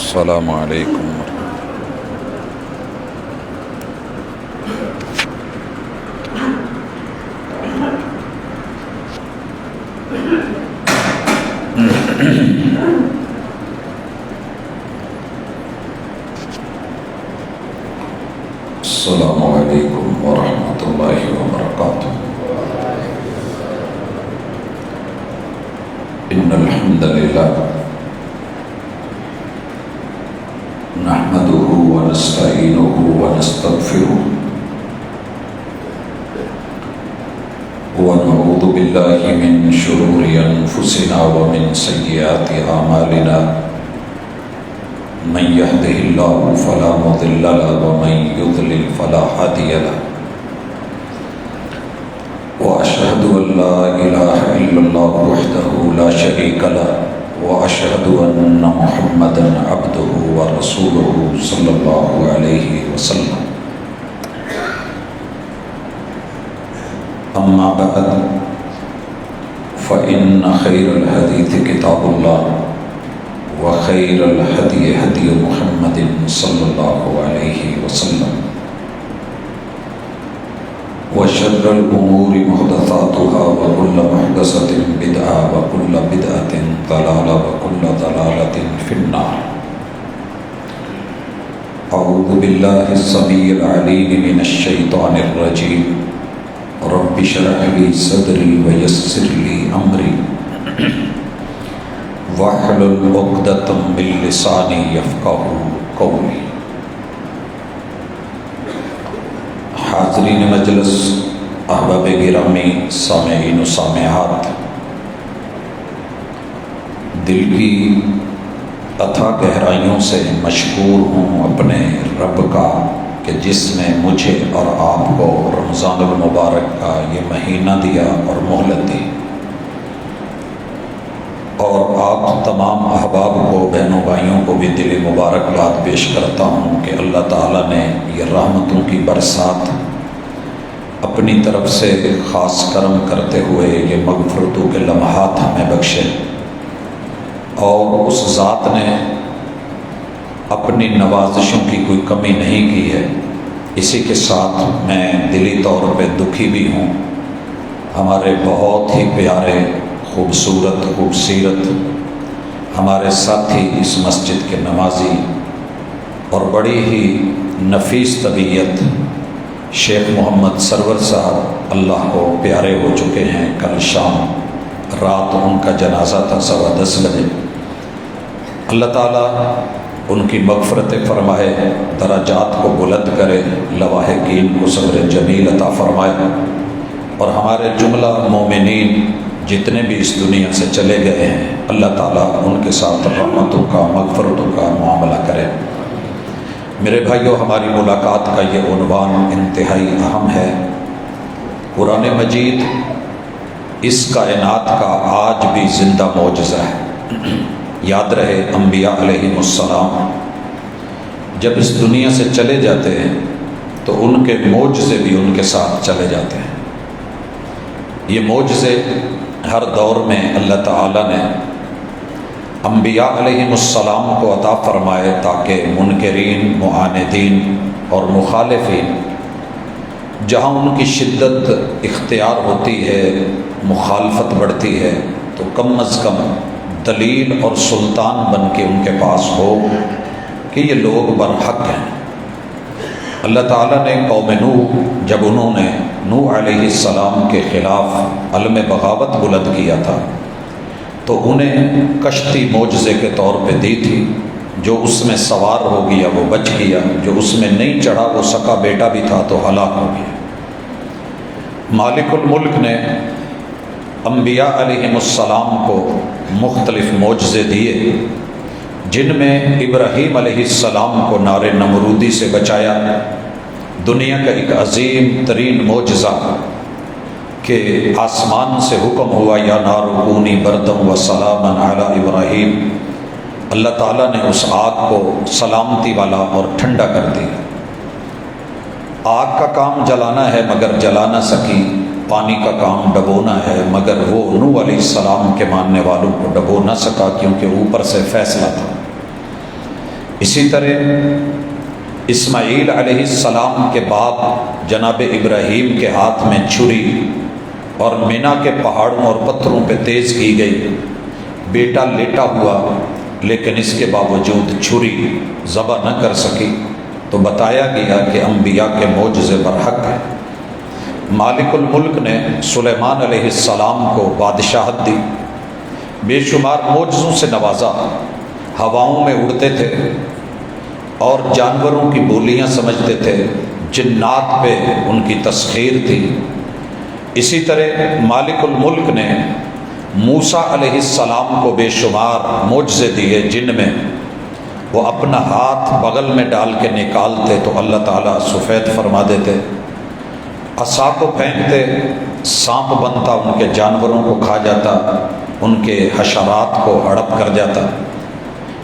السلام علیکم السلام علیکم ورحمۃ اللہ وبرکاتہ۔ ان الحمد للہ نحمده ونستعینه ونستغفره ونعوذ باللہ من شرور انفسنا ومن سیئات اعمالنا من يهده الله فلا مضل له ومن يضلل فلا هادي له واشهد ان لا اله الا الله وحده لا شريك له واشهد ان محمدا عبده ورسوله صلى الله عليه وسلم۔ اما بعد فان خير الحديث كتاب الله وخير الهدي هدي محمد صلى الله عليه وسلم وشر الأمور محدثاتها وكل محدثة بدعة وكل بدعة ضلالة وكل ضلالة في النار۔ أعوذ بالله السميع العليم من الشيطان الرجيم رب اشرح لي صدري ويسر لي أمري واحلل عقدۃ من لسانی یفقہوا قولی۔ حاضرین مجلس، احباب گرامی، سامعین و سامعات، دل کی اتھا گہرائیوں سے مشکور ہوں اپنے رب کا کہ جس نے مجھے اور آپ کو رمضان المبارک کا یہ مہینہ دیا اور مہلت دی، اور آپ تمام احباب کو، بہنوں بھائیوں کو بھی دلی مبارکباد پیش کرتا ہوں کہ اللہ تعالیٰ نے یہ رحمتوں کی برسات اپنی طرف سے خاص کرم کرتے ہوئے یہ مغفرتوں کے لمحات ہمیں بخشے، اور اس ذات نے اپنی نوازشوں کی کوئی کمی نہیں کی ہے۔ اسی کے ساتھ میں دلی طور پہ دکھی بھی ہوں، ہمارے بہت ہی پیارے، خوبصورت، خوبصیرت ہمارے ساتھی، اس مسجد کے نمازی اور بڑی ہی نفیس طبیعت شیخ محمد سرور صاحب اللہ کو پیارے ہو چکے ہیں۔ کل شام رات ان کا جنازہ تھا 10:15 بجے۔ اللہ تعالیٰ ان کی مغفرت فرمائے، درجات کو بلند کرے، لواحقین کو صبر جمیل عطا فرمائے، اور ہمارے جملہ مومنین جتنے بھی اس دنیا سے چلے گئے ہیں اللہ تعالیٰ ان کے ساتھ رحمتوں کا، مغفرتوں کا معاملہ کرے۔ میرے بھائیوں، ہماری ملاقات کا یہ عنوان انتہائی اہم ہے۔ قرآن مجید اس کائنات کا آج بھی زندہ معجزہ ہے۔ یاد رہے، انبیاء علیہم السلام جب اس دنیا سے چلے جاتے ہیں تو ان کے معجزے بھی ان کے ساتھ چلے جاتے ہیں۔ یہ معجزے ہر دور میں اللہ تعالیٰ نے انبیاء علیہم السلام کو عطا فرمائے تاکہ منکرین، معاندین اور مخالفین جہاں ان کی شدت اختیار ہوتی ہے، مخالفت بڑھتی ہے، تو کم از کم دلیل اور سلطان بن کے ان کے پاس ہو کہ یہ لوگ برحق ہیں۔ اللہ تعالیٰ نے قوم نوح، جب انہوں نے نوح علیہ السلام کے خلاف علم بغاوت بلند کیا تھا تو انہیں کشتی معجزے کے طور پہ دی تھی۔ جو اس میں سوار ہو گیا وہ بچ گیا، جو اس میں نہیں چڑھا وہ سکا بیٹا بھی تھا تو ہلاک ہو گیا۔ مالک الملک نے انبیاء علیہم السلام کو مختلف معجزے دیے، جن میں ابراہیم علیہ السلام کو نار نمرودی سے بچایا۔ دنیا کا ایک عظیم ترین معجزہ کہ آسمان سے حکم ہوا یا نار کونی بردم و سلاما علی ابراہیم، اللہ تعالیٰ نے اس آگ کو سلامتی والا اور ٹھنڈا کر دیا۔ آگ کا کام جلانا ہے مگر جلا نہ سکی، پانی کا کام ڈبونا ہے مگر وہ نوح علیہ السلام کے ماننے والوں کو ڈبو نہ سکا، کیونکہ اوپر سے فیصلہ تھا۔ اسی طرح اسماعیل علیہ السلام کے باپ جناب ابراہیم کے ہاتھ میں چھری اور مینا کے پہاڑوں اور پتھروں پہ تیز کی گئی، بیٹا لیٹا ہوا لیکن اس کے باوجود چھری ذبح نہ کر سکی، تو بتایا گیا کہ انبیاء کے معجزے برحق ہیں۔ مالک الملک نے سلیمان علیہ السلام کو بادشاہت دی، بے شمار معجزوں سے نوازا، ہواؤں میں اڑتے تھے اور جانوروں کی بولیاں سمجھتے تھے، جنات پہ ان کی تسخیر تھی۔ اسی طرح مالک الملک نے موسیٰ علیہ السلام کو بے شمار معجزے دیے، جن میں وہ اپنا ہاتھ بغل میں ڈال کے نکالتے تو اللہ تعالیٰ سفید فرما دیتے، عصا کو پھینکتے سانپ بنتا، ان کے جانوروں کو کھا جاتا، ان کے حشرات کو ہڑپ کر جاتا،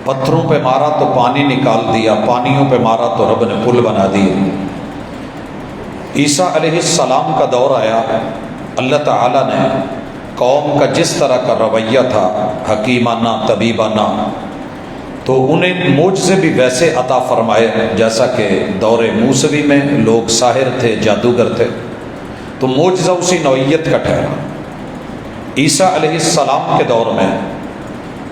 پتھروں پہ مارا تو پانی نکال دیا، پانیوں پہ مارا تو رب نے پل بنا دیے۔ عیسیٰ علیہ السلام کا دور آیا، اللہ تعالیٰ نے قوم کا جس طرح کا رویہ تھا حکیمانہ طبیبانہ، تو انہیں معجزے بھی ویسے عطا فرمائے جیسا کہ دور موسوی میں لوگ ساحر تھے، جادوگر تھے، تو معجزہ اسی نوعیت کا ٹھہرا۔ عیسیٰ علیہ السلام کے دور میں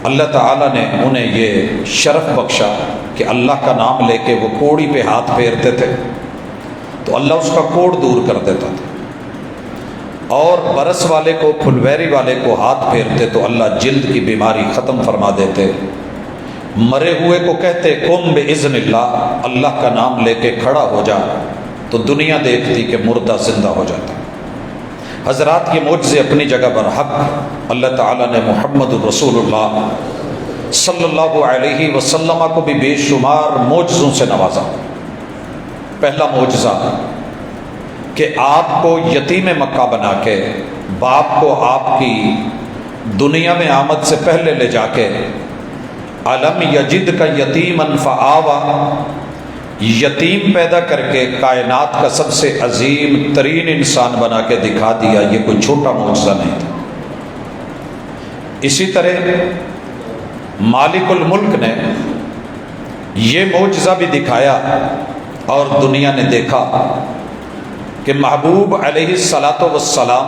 اللہ تعالیٰ نے انہیں یہ شرف بخشا کہ اللہ کا نام لے کے وہ کوڑی پہ ہاتھ پھیرتے تھے تو اللہ اس کا کوڑ دور کر دیتا تھا، اور برس والے کو، پھلویری والے کو ہاتھ پھیرتے تو اللہ جلد کی بیماری ختم فرما دیتے، مرے ہوئے کو کہتے قم باذن اللہ، اللہ کا نام لے کے کھڑا ہو جا، تو دنیا دیکھتی کہ مردہ زندہ ہو جاتا۔ حضرات یہ معجزے اپنی جگہ پر حق، اللہ تعالیٰ نے محمد الرسول اللہ صلی اللہ علیہ وسلم کو بھی بے شمار معجزوں سے نوازا۔ پہلا معجزہ کہ آپ کو یتیم مکہ بنا کے، باپ کو آپ کی دنیا میں آمد سے پہلے لے جا کے الم یجد کا یتیمن فآوا، یتیم پیدا کر کے کائنات کا سب سے عظیم ترین انسان بنا کے دکھا دیا، یہ کوئی چھوٹا معجزہ نہیں تھا۔ اسی طرح مالک الملک نے یہ معجزہ بھی دکھایا اور دنیا نے دیکھا کہ محبوب علیہ الصلاۃ والسلام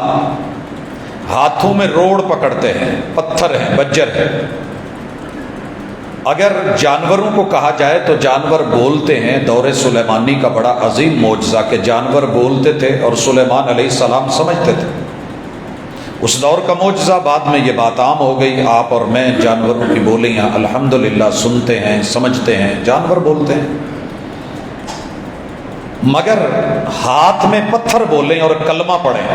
ہاتھوں میں روڑ پکڑتے ہیں، پتھر ہیں، بجر ہے۔ اگر جانوروں کو کہا جائے تو جانور بولتے ہیں، دور سلیمانی کا بڑا عظیم معجزہ کہ جانور بولتے تھے اور سلیمان علیہ السلام سمجھتے تھے۔ اس دور کا معجزہ، بعد میں یہ بات عام ہو گئی، آپ اور میں جانوروں کی بولیاں الحمدللہ سنتے ہیں، سمجھتے ہیں، جانور بولتے ہیں، مگر ہاتھ میں پتھر بولیں اور کلمہ پڑھیں،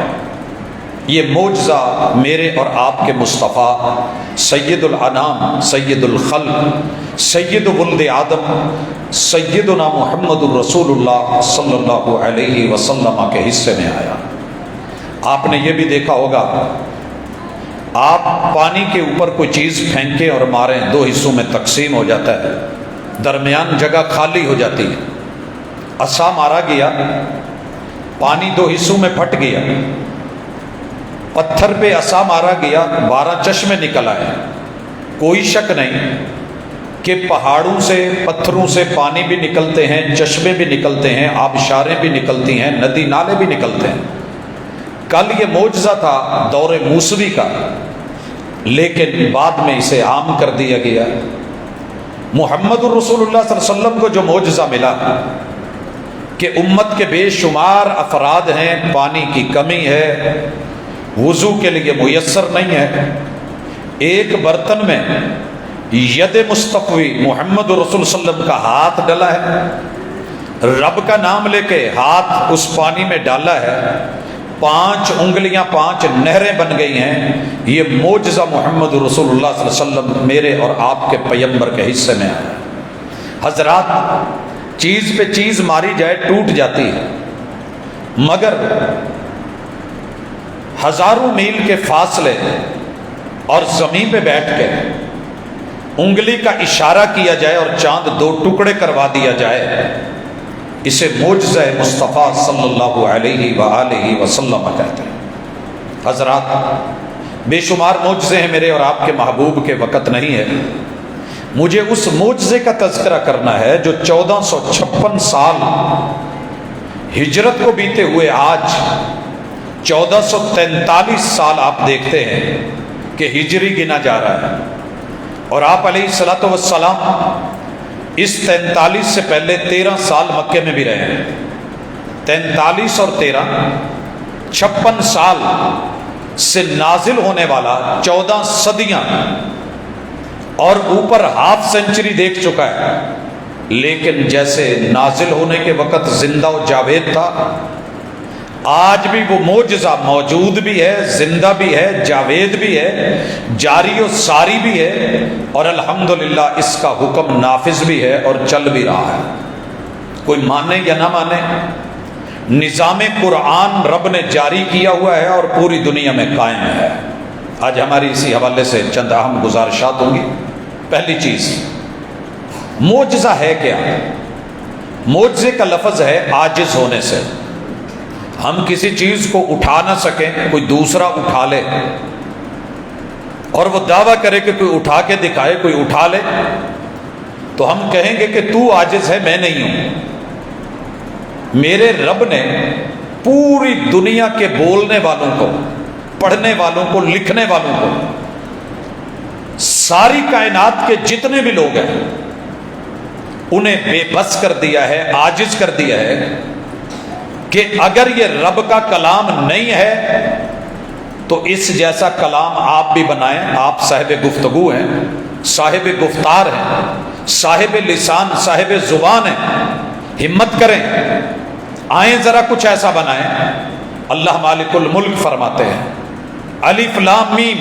یہ معجزہ میرے اور آپ کے مصطفیٰ سید الانام، سید الخلق، سید ولد آدم، سیدنا محمد الرسول اللہ صلی اللہ علیہ وسلم کے حصے میں آیا۔ آپ نے یہ بھی دیکھا ہوگا، آپ پانی کے اوپر کوئی چیز پھینکیں اور ماریں، دو حصوں میں تقسیم ہو جاتا ہے، درمیان جگہ خالی ہو جاتی ہے۔ عصا مارا گیا، پانی دو حصوں میں پھٹ گیا، پتھر پہ عصا مارا گیا، 12 چشمے نکل آئے۔ کوئی شک نہیں کہ پہاڑوں سے، پتھروں سے پانی بھی نکلتے ہیں، چشمے بھی نکلتے ہیں، آبشاریں بھی نکلتی ہیں، ندی نالے بھی نکلتے ہیں۔ کل یہ معجزہ تھا دور موسوی کا، لیکن بعد میں اسے عام کر دیا گیا۔ محمد الرسول اللہ صلی اللہ علیہ وسلم کو جو معجزہ ملا کہ امت کے بے شمار افراد ہیں، پانی کی کمی ہے، وضو کے لیے میسر نہیں ہے، ایک برتن میں ید مستقوی محمد رسول صلی اللہ علیہ وسلم کا ہاتھ ڈلا ہے، رب کا نام لے کے ہاتھ اس پانی میں ڈالا ہے، 5 انگلیاں 5 نہریں بن گئی ہیں۔ یہ معجزہ محمد رسول اللہ صلی اللہ علیہ وسلم میرے اور آپ کے پیغمبر کے حصے میں آیا۔ حضرات چیز پہ چیز ماری جائے ٹوٹ جاتی ہے، مگر ہزاروں میل کے فاصلے اور زمین پہ بیٹھ کے انگلی کا اشارہ کیا جائے اور چاند 2 ٹکڑے کروا دیا جائے، اسے معجزہ مصطفیٰ صلی اللہ علیہ وآلہ وسلم کہتے ہیں۔ حضرات بے شمار معجزے ہیں میرے اور آپ کے محبوب کے، وقت نہیں ہے، مجھے اس معجزے کا تذکرہ کرنا ہے جو 1456 سال ہجرت کو بیتے ہوئے آج 1443 سال آپ دیکھتے ہیں کہ ہجری گنا جا رہا ہے، اور آپ علیہ الصلوۃ والسلام اس 43 سے پہلے 13 سال مکے میں بھی رہے ہیں۔ 43 اور 13 56 سال سے نازل ہونے والا 14 صدیاں اور اوپر ہاف سینچری دیکھ چکا ہے، لیکن جیسے نازل ہونے کے وقت زندہ و جاوید تھا، آج بھی وہ معجزہ موجود بھی ہے، زندہ بھی ہے، جاوید بھی ہے، جاری و ساری بھی ہے، اور الحمدللہ اس کا حکم نافذ بھی ہے اور چل بھی رہا ہے۔ کوئی مانے یا نہ مانے، نظام قرآن رب نے جاری کیا ہوا ہے اور پوری دنیا میں قائم ہے۔ آج ہماری اسی حوالے سے چند اہم گزارشات ہوں گی۔ پہلی چیز، معجزہ ہے کیا؟ معجزے کا لفظ ہے عاجز ہونے سے۔ ہم کسی چیز کو اٹھا نہ سکیں، کوئی دوسرا اٹھا لے اور وہ دعویٰ کرے کہ کوئی اٹھا کے دکھائے، کوئی اٹھا لے، تو ہم کہیں گے کہ تو عاجز ہے، میں نہیں ہوں۔ میرے رب نے پوری دنیا کے بولنے والوں کو، پڑھنے والوں کو، لکھنے والوں کو، ساری کائنات کے جتنے بھی لوگ ہیں، انہیں بے بس کر دیا ہے، عاجز کر دیا ہے کہ اگر یہ رب کا کلام نہیں ہے تو اس جیسا کلام آپ بھی بنائیں۔ آپ صاحب گفتگو ہیں، صاحب گفتار ہیں، صاحب لسان، صاحب زبان ہیں، ہمت کریں، آئیں ذرا کچھ ایسا بنائیں۔ اللہ مالک الملک فرماتے ہیں، الف لام میم،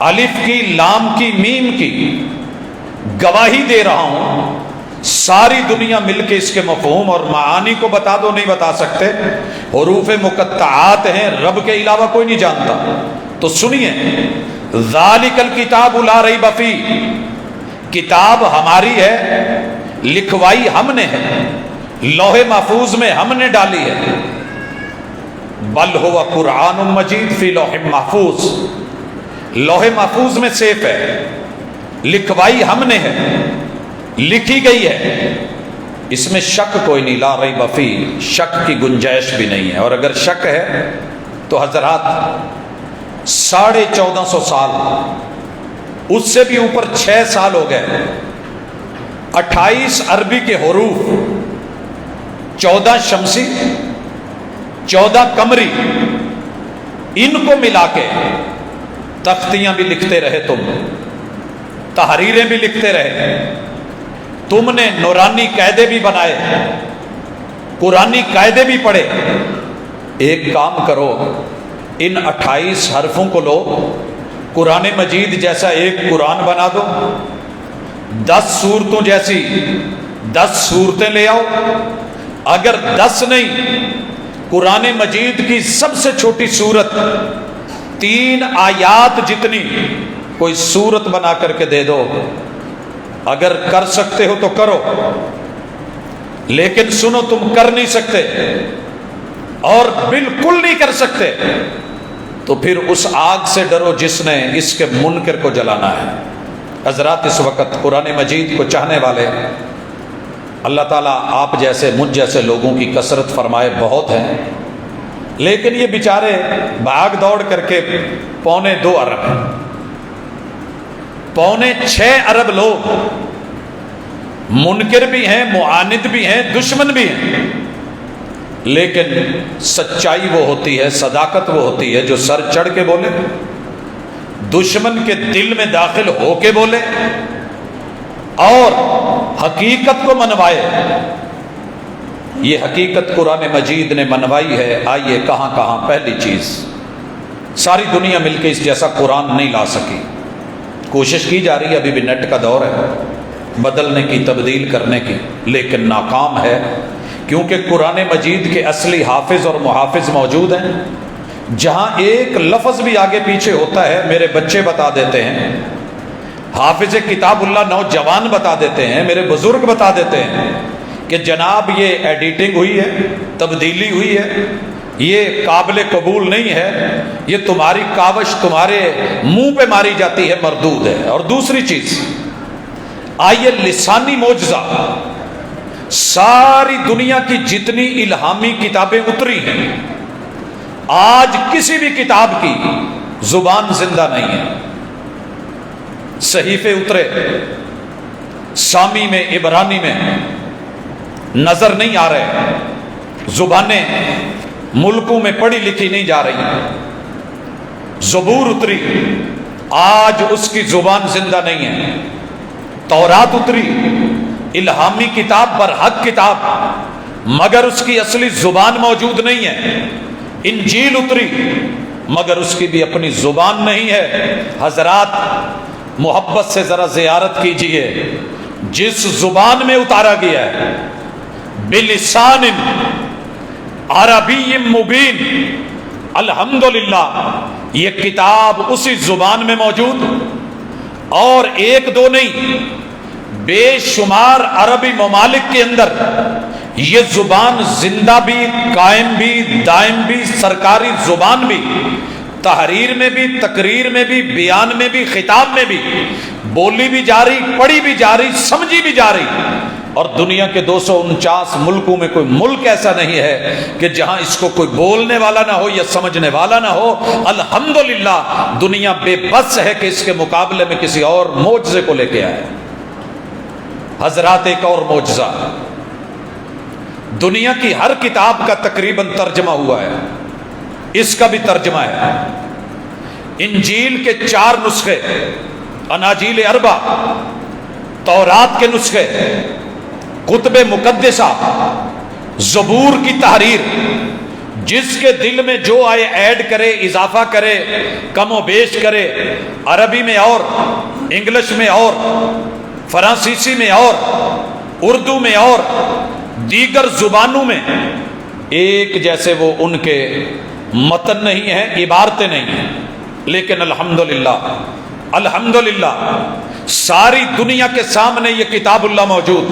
الف کی، لام کی، میم کی گواہی دے رہا ہوں، ساری دنیا مل کے اس کے مفہوم اور معانی کو بتا دو، نہیں بتا سکتے، حروف مقطعات ہیں، رب کے علاوہ کوئی نہیں جانتا۔ تو سنیے، ذالک الکتاب لا ریب فیہ، کتاب ہماری ہے، لکھوائی ہم نے ہے، لوح محفوظ میں ہم نے ڈالی ہے، بل ہوا قرآن مجید فی لوح محفوظ، لوح محفوظ میں سیف ہے، لکھوائی ہم نے ہے، لکھی گئی ہے، اس میں شک کوئی نہیں، لا ریب فیہ، شک کی گنجائش بھی نہیں ہے۔ اور اگر شک ہے تو حضرات 1450 سال، اس سے بھی اوپر 6 سال ہو گئے، 28 عربی کے حروف، 14 شمسی، 14 قمری، ان کو ملا کے تختیاں بھی لکھتے رہے، تم تحریریں بھی لکھتے رہے، تم نے نورانی قاعدے بھی بنائے، قرآنی قاعدے بھی پڑھے۔ ایک کام کرو، ان 28 حرفوں کو لو، قرآن مجید جیسا ایک قرآن بنا دو، 10 سورتوں جیسی 10 سورتیں لے آؤ، اگر 10 نہیں، قرآن مجید کی سب سے چھوٹی سورت 3 آیات جتنی کوئی سورت بنا کر کے دے دو، اگر کر سکتے ہو تو کرو، لیکن سنو، تم کر نہیں سکتے اور بالکل نہیں کر سکتے تو پھر اس آگ سے ڈرو جس نے اس کے منکر کو جلانا ہے۔ حضرات، اس وقت قرآن مجید کو چاہنے والے اللہ تعالیٰ آپ جیسے، مجھ جیسے لوگوں کی کثرت فرمائے بہت ہیں، لیکن یہ بیچارے بھاگ دوڑ کر کے 2.25 ارب ہیں، 6.25 ارب لوگ منکر بھی ہیں، معاند بھی ہیں، دشمن بھی ہیں، لیکن سچائی وہ ہوتی ہے، صداقت وہ ہوتی ہے جو سر چڑھ کے بولے، دشمن کے دل میں داخل ہو کے بولے اور حقیقت کو منوائے۔ یہ حقیقت قرآن مجید نے منوائی ہے۔ آئیے کہاں کہاں، پہلی چیز، ساری دنیا مل کے اس جیسا قرآن نہیں لا سکی، کوشش کی جا رہی ہے، ابھی بھی نیٹ کا دور ہے، بدلنے کی، تبدیل کرنے کی، لیکن ناکام ہے، کیونکہ قرآن مجید کے اصلی حافظ اور محافظ موجود ہیں۔ جہاں ایک لفظ بھی آگے پیچھے ہوتا ہے، میرے بچے بتا دیتے ہیں، حافظ کتاب اللہ نوجوان بتا دیتے ہیں، میرے بزرگ بتا دیتے ہیں کہ جناب یہ ایڈیٹنگ ہوئی ہے، تبدیلی ہوئی ہے، یہ قابل قبول نہیں ہے، یہ تمہاری کاوش تمہارے منہ پہ ماری جاتی ہے، مردود ہے۔ اور دوسری چیز، آئیے لسانی معجزہ، ساری دنیا کی جتنی الہامی کتابیں اتری ہیں، آج کسی بھی کتاب کی زبان زندہ نہیں ہے۔ صحیفے اترے، سامی میں، عبرانی میں نظر نہیں آ رہے، زبانیں ملکوں میں پڑھی لکھی نہیں جا رہی۔ زبور اتری، آج اس کی زبان زندہ نہیں ہے۔ تورات اتری، الہامی کتاب، برحق کتاب، مگر اس کی اصلی زبان موجود نہیں ہے۔ انجیل اتری، مگر اس کی بھی اپنی زبان نہیں ہے۔ حضرات محبت سے ذرا زیارت کیجئے، جس زبان میں اتارا گیا ہے، بلسان عربی مبین، الحمدللہ یہ کتاب اسی زبان میں موجود، اور ایک دو نہیں، بے شمار عربی ممالک کے اندر یہ زبان زندہ بھی، قائم بھی، دائم بھی، سرکاری زبان بھی، تحریر میں بھی، تقریر میں بھی، بیان میں بھی، خطاب میں بھی، بولی بھی جاری، پڑھی بھی جاری، سمجھی بھی جاری۔ اور دنیا کے 249 ملکوں میں کوئی ملک ایسا نہیں ہے کہ جہاں اس کو کوئی بولنے والا نہ ہو یا سمجھنے والا نہ ہو۔ الحمدللہ دنیا بے بس ہے کہ اس کے مقابلے میں کسی اور معجزے کو لے کے آئے۔ حضرات ایک اور معجزہ، دنیا کی ہر کتاب کا تقریباً ترجمہ ہوا ہے، اس کا بھی ترجمہ ہے۔ انجیل کے 4 نسخے، اناجیل اربع، تورات کے نسخے، کتب مقدسہ، زبور کی تحریر، جس کے دل میں جو آئے ایڈ کرے، اضافہ کرے، کم و بیش کرے، عربی میں اور، انگلش میں اور، فرانسیسی میں اور، اردو میں اور، دیگر زبانوں میں ایک جیسے وہ ان کے متن نہیں ہیں، عبارتیں نہیں ہیں، لیکن الحمدللہ الحمدللہ ساری دنیا کے سامنے یہ کتاب اللہ موجود،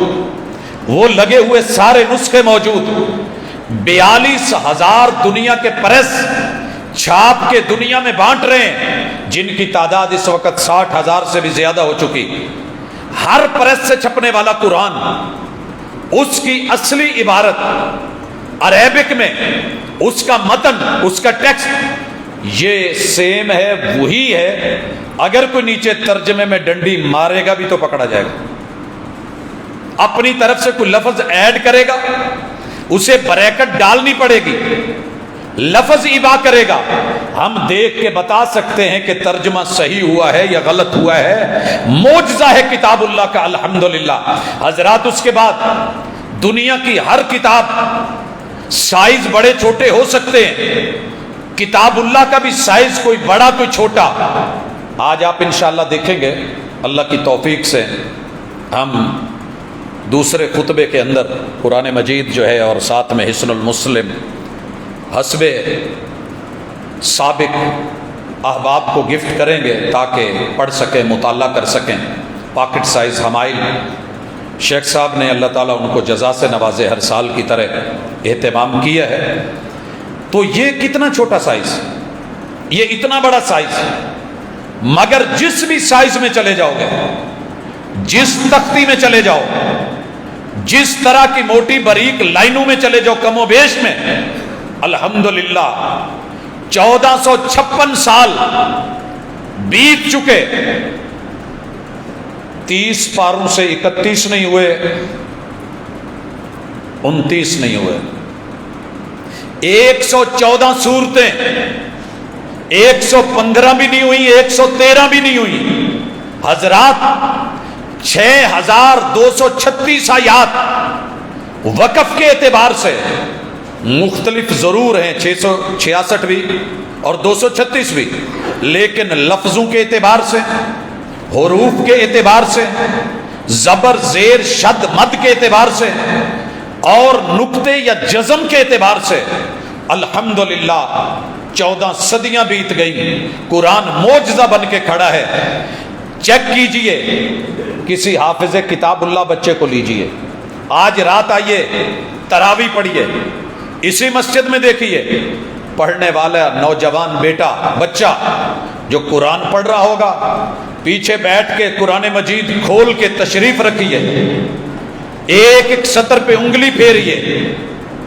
وہ لگے ہوئے سارے نسخے موجود، 42,000 دنیا کے پریس چھاپ کے دنیا میں بانٹ رہے ہیں، جن کی تعداد اس وقت 60,000 سے بھی زیادہ ہو چکی۔ ہر پریس سے چھپنے والا قرآن، اس کی اصلی عبارت عربک میں، اس کا متن، اس کا ٹیکسٹ یہ سیم ہے، وہی ہے۔ اگر کوئی نیچے ترجمے میں ڈنڈی مارے گا بھی تو پکڑا جائے گا، اپنی طرف سے کوئی لفظ ایڈ کرے گا، اسے بریکٹ ڈالنی پڑے گی، لفظ ابا کرے گا، ہم دیکھ کے بتا سکتے ہیں کہ ترجمہ صحیح ہوا ہے یا غلط ہوا ہے۔ معجزہ ہے کتاب اللہ کا، الحمدللہ۔ حضرات اس کے بعد دنیا کی ہر کتاب، سائز بڑے چھوٹے ہو سکتے ہیں، کتاب اللہ کا بھی سائز کوئی بڑا کوئی چھوٹا۔ آج آپ انشاءاللہ دیکھیں گے، اللہ کی توفیق سے ہم دوسرے خطبے کے اندر قرآن مجید جو ہے اور ساتھ میں حسن المسلم حسب سابق احباب کو گفٹ کریں گے تاکہ پڑھ سکیں، مطالعہ کر سکیں۔ پاکٹ سائز حمائل شیخ صاحب نے، اللہ تعالیٰ ان کو جزا سے نوازے، ہر سال کی طرح اہتمام کیا ہے۔ تو یہ کتنا چھوٹا سائز، یہ اتنا بڑا سائز، مگر جس بھی سائز میں چلے جاؤ گے، جس تختی میں چلے جاؤ، جس طرح کی موٹی باریک لائنوں میں چلے جاؤ، کم و بیش میں، الحمدللہ 1456 سال بیت چکے، 30 پاروں سے 31 نہیں ہوئے، 29 نہیں ہوئے، 114 صورتیں، 115 بھی نہیں ہوئی، 113 بھی نہیں ہوئی۔ حضرات 6236 آیات وقف کے اعتبار سے مختلف ضرور ہیں، 666 بھی اور 236 بھی، لیکن لفظوں کے اعتبار سے، حروف کے اعتبار سے، زبر زیر شد مد کے اعتبار سے، اور نقطے یا جزم کے اعتبار سے الحمدللہ 14 صدیاں بیت گئی، قرآن معجزہ بن کے کھڑا ہے۔ چیک کیجئے، کسی حافظ کتاب اللہ بچے کو لیجئے، آج رات آئیے، تراویح پڑھیے، اسی مسجد میں دیکھیے پڑھنے والا نوجوان بیٹا بچہ جو قرآن پڑھ رہا ہوگا، پیچھے بیٹھ کے قرآن مجید کھول کے تشریف رکھیے، ایک ایک سطر پہ انگلی پھیریے،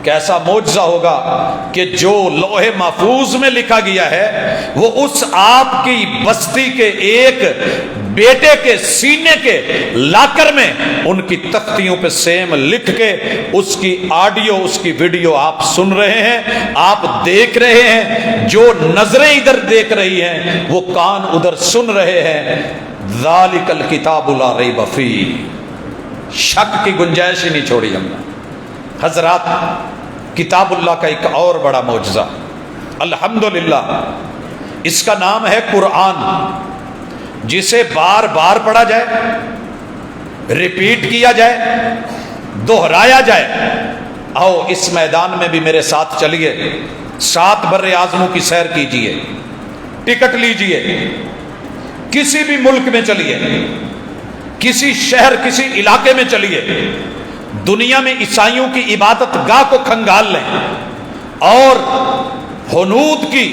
کیسا معجزہ ہوگا کہ جو لوح محفوظ میں لکھا گیا ہے وہ اس آپ کی بستی کے ایک بیٹے کے سینے کے لاکر میں ان کی تختیوں پہ سیم لکھ کے اس کی آڈیو اس کی ویڈیو آپ سن رہے ہیں، آپ دیکھ رہے ہیں، جو نظریں ادھر دیکھ رہی ہیں وہ کان ادھر سن رہے ہیں۔ ذالک الکتاب لا ریب فیہ، شک کی گنجائش ہی نہیں چھوڑی ہم نے۔ حضرات، کتاب اللہ کا ایک اور بڑا معجزہ الحمدللہ، اس کا نام ہے قرآن، جسے بار بار پڑھا جائے، ریپیٹ کیا جائے، دہرایا جائے۔ آؤ اس میدان میں بھی میرے ساتھ چلیے، 7 بر اعظموں کی سیر کیجئے، ٹکٹ لیجئے، کسی بھی ملک میں چلیے، کسی شہر کسی علاقے میں چلیے، دنیا میں عیسائیوں کی عبادت گاہ کو کھنگال لیں اور ہنود کی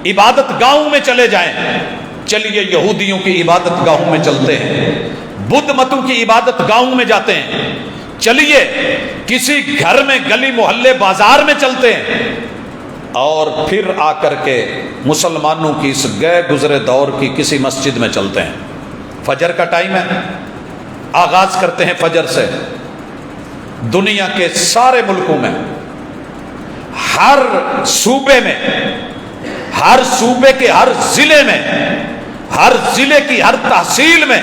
عبادت گاہوں میں چلے جائیں، چلیے یہودیوں کی عبادت گاہوں میں چلتے ہیں، بدھ متوں کی عبادت گاہوں میں جاتے ہیں، چلیے کسی گھر میں گلی محلے بازار میں چلتے ہیں، اور پھر آ کر کے مسلمانوں کی اس گئے گزرے دور کی کسی مسجد میں چلتے ہیں۔ فجر کا ٹائم ہے، آغاز کرتے ہیں فجر سے، دنیا کے سارے ملکوں میں، ہر صوبے میں، ہر صوبے کے ہر ضلع میں، ہر ضلع کی ہر تحصیل میں،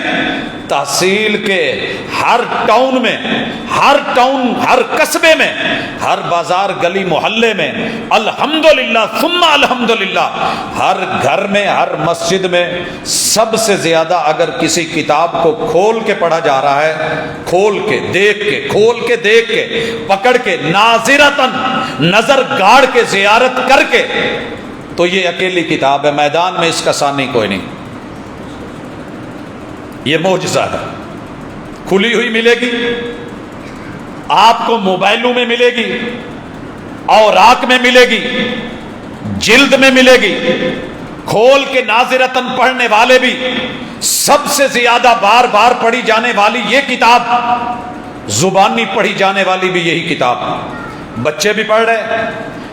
تحصیل کے ہر ٹاؤن میں، ہر قصبے میں، ہر بازار گلی محلے میں، الحمدللہ ثم الحمدللہ، ہر گھر میں ہر مسجد میں سب سے زیادہ اگر کسی کتاب کو کھول کے پڑھا جا رہا ہے، کھول کے دیکھ کے، کھول کے دیکھ کے، پکڑ کے، ناظرتن نظر گاڑ کے، زیارت کر کے، تو یہ اکیلی کتاب ہے، میدان میں اس کا ثانی کوئی نہیں۔ یہ معجزہ ہے، کھلی ہوئی ملے گی آپ کو، موبائلوں میں ملے گی، اوراق میں ملے گی، جلد میں ملے گی، کھول کے ناظرتن پڑھنے والے بھی، سب سے زیادہ بار بار پڑھی جانے والی یہ کتاب، زبانی پڑھی جانے والی بھی یہی کتاب، بچے بھی پڑھ رہے،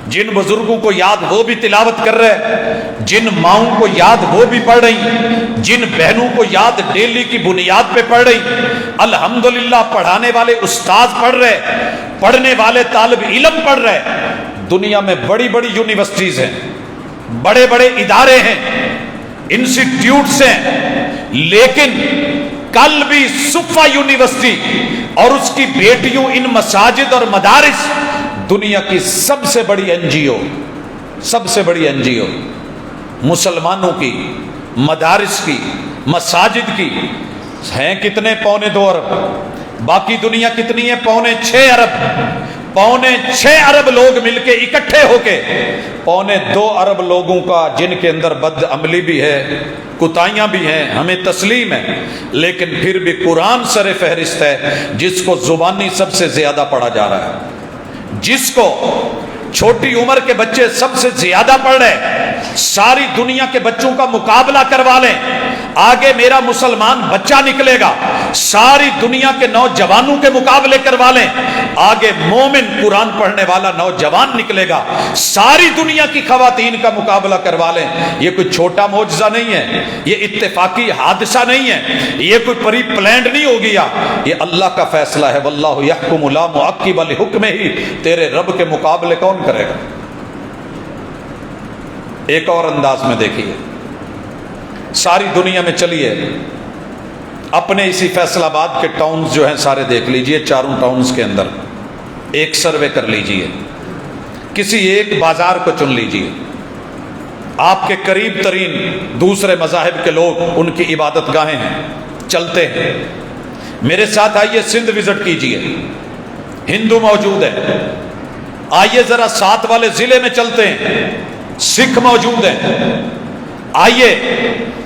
جن بزرگوں کو یاد وہ بھی تلاوت کر رہے، جن ماؤں کو یاد وہ بھی پڑھ رہی، جن بہنوں کو یاد ڈیلی کی بنیاد پہ پڑھ رہی، الحمدللہ پڑھانے والے استاد پڑھ رہے، پڑھنے والے طالب علم پڑھ رہے۔ دنیا میں بڑی بڑی یونیورسٹیز ہیں، بڑے بڑے ادارے ہیں، انسٹیٹیوٹس ہیں، لیکن کل بھی صفا یونیورسٹی اور اس کی بیٹیوں ان مساجد اور مدارس دنیا کی سب سے بڑی این جی او، سب سے بڑی این جی او، مسلمانوں کی مدارس کی مساجد کی ہیں کتنے؟ 2.25 ارب، باقی دنیا کتنی ہے؟ 6.25 ارب، 6.25 ارب لوگ مل کے اکٹھے ہو کے 2.25 ارب لوگوں کا، جن کے اندر بد عملی بھی ہے، کوتاہیاں بھی ہیں، ہمیں تسلیم ہے، لیکن پھر بھی قرآن سر فہرست ہے جس کو زبانی سب سے زیادہ پڑھا جا رہا ہے، جس کو چھوٹی عمر کے بچے سب سے زیادہ پڑھ رہے، ساری دنیا کے بچوں کا مقابلہ کروا لیں، آگے میرا مسلمان بچہ نکلے گا، ساری دنیا کے نوجوانوں کے مقابلے کروا لیں، آگے مومن قرآن پڑھنے والا نوجوان نکلے گا، ساری دنیا کی خواتین کا مقابلہ کروا لیں۔ یہ کوئی چھوٹا معجزہ نہیں ہے، یہ اتفاقی حادثہ نہیں ہے، یہ کوئی پری پلانڈ نہیں ہو گیا، یہ اللہ کا فیصلہ ہے۔ واللہ یحکم لا معقب لحکمہ، تیرے رب کے مقابلے کون کرے گا؟ ایک اور انداز میں دیکھیے، ساری دنیا میں چلیے، اپنے اسی فیصل آباد کے ٹاؤنز جو ہیں سارے دیکھ لیجئے، چاروں ٹاؤنز کے اندر ایک سروے کر لیجئے، کسی ایک بازار کو چن لیجئے، آپ کے قریب ترین دوسرے مذاہب کے لوگ ان کی عبادت گاہیں ہیں، چلتے ہیں، میرے ساتھ آئیے سندھ وزٹ کیجئے، ہندو موجود ہے، آئیے ذرا ساتھ والے ضلع میں چلتے ہیں، سکھ موجود ہیں، آئیے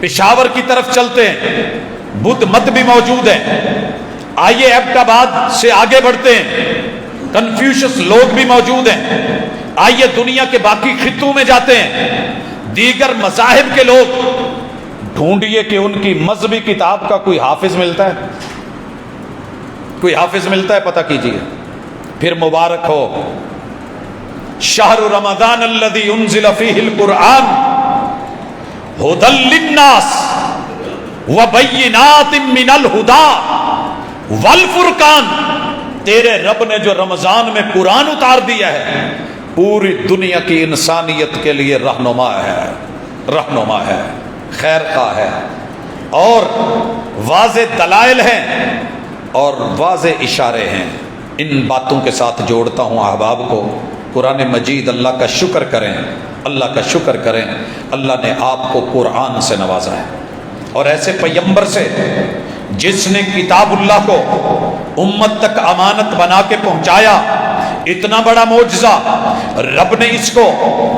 پشاور کی طرف چلتے ہیں، بدھ مت بھی موجود ہیں، آئیے ایبٹ آباد سے آگے بڑھتے ہیں، کنفیوشس لوگ بھی موجود ہیں. آئیے دنیا کے باقی خطوں میں جاتے ہیں، دیگر مذاہب کے لوگ، ڈھونڈیے کہ ان کی مذہبی کتاب کا کوئی حافظ ملتا ہے؟ کوئی حافظ ملتا ہے؟ پتہ کیجیے. پھر مبارک ہو شہر رمضان الذی انزل فیہ القرآن ھدی للناس وبینات من الھدی والفرقان. تیرے رب نے جو رمضان میں قرآن اتار دیا ہے، پوری دنیا کی انسانیت کے لیے رہنما ہے، خیر خواہ ہے، اور واضح دلائل ہیں اور واضح اشارے ہیں. ان باتوں کے ساتھ جوڑتا ہوں احباب کو، قرآن مجید اللہ کا شکر کریں، اللہ کا شکر کریں. اللہ نے آپ کو قرآن سے نوازا ہے، اور ایسے پیغمبر سے جس نے کتاب اللہ کو امت تک امانت بنا کے پہنچایا. اتنا بڑا معجزہ رب نے اس کو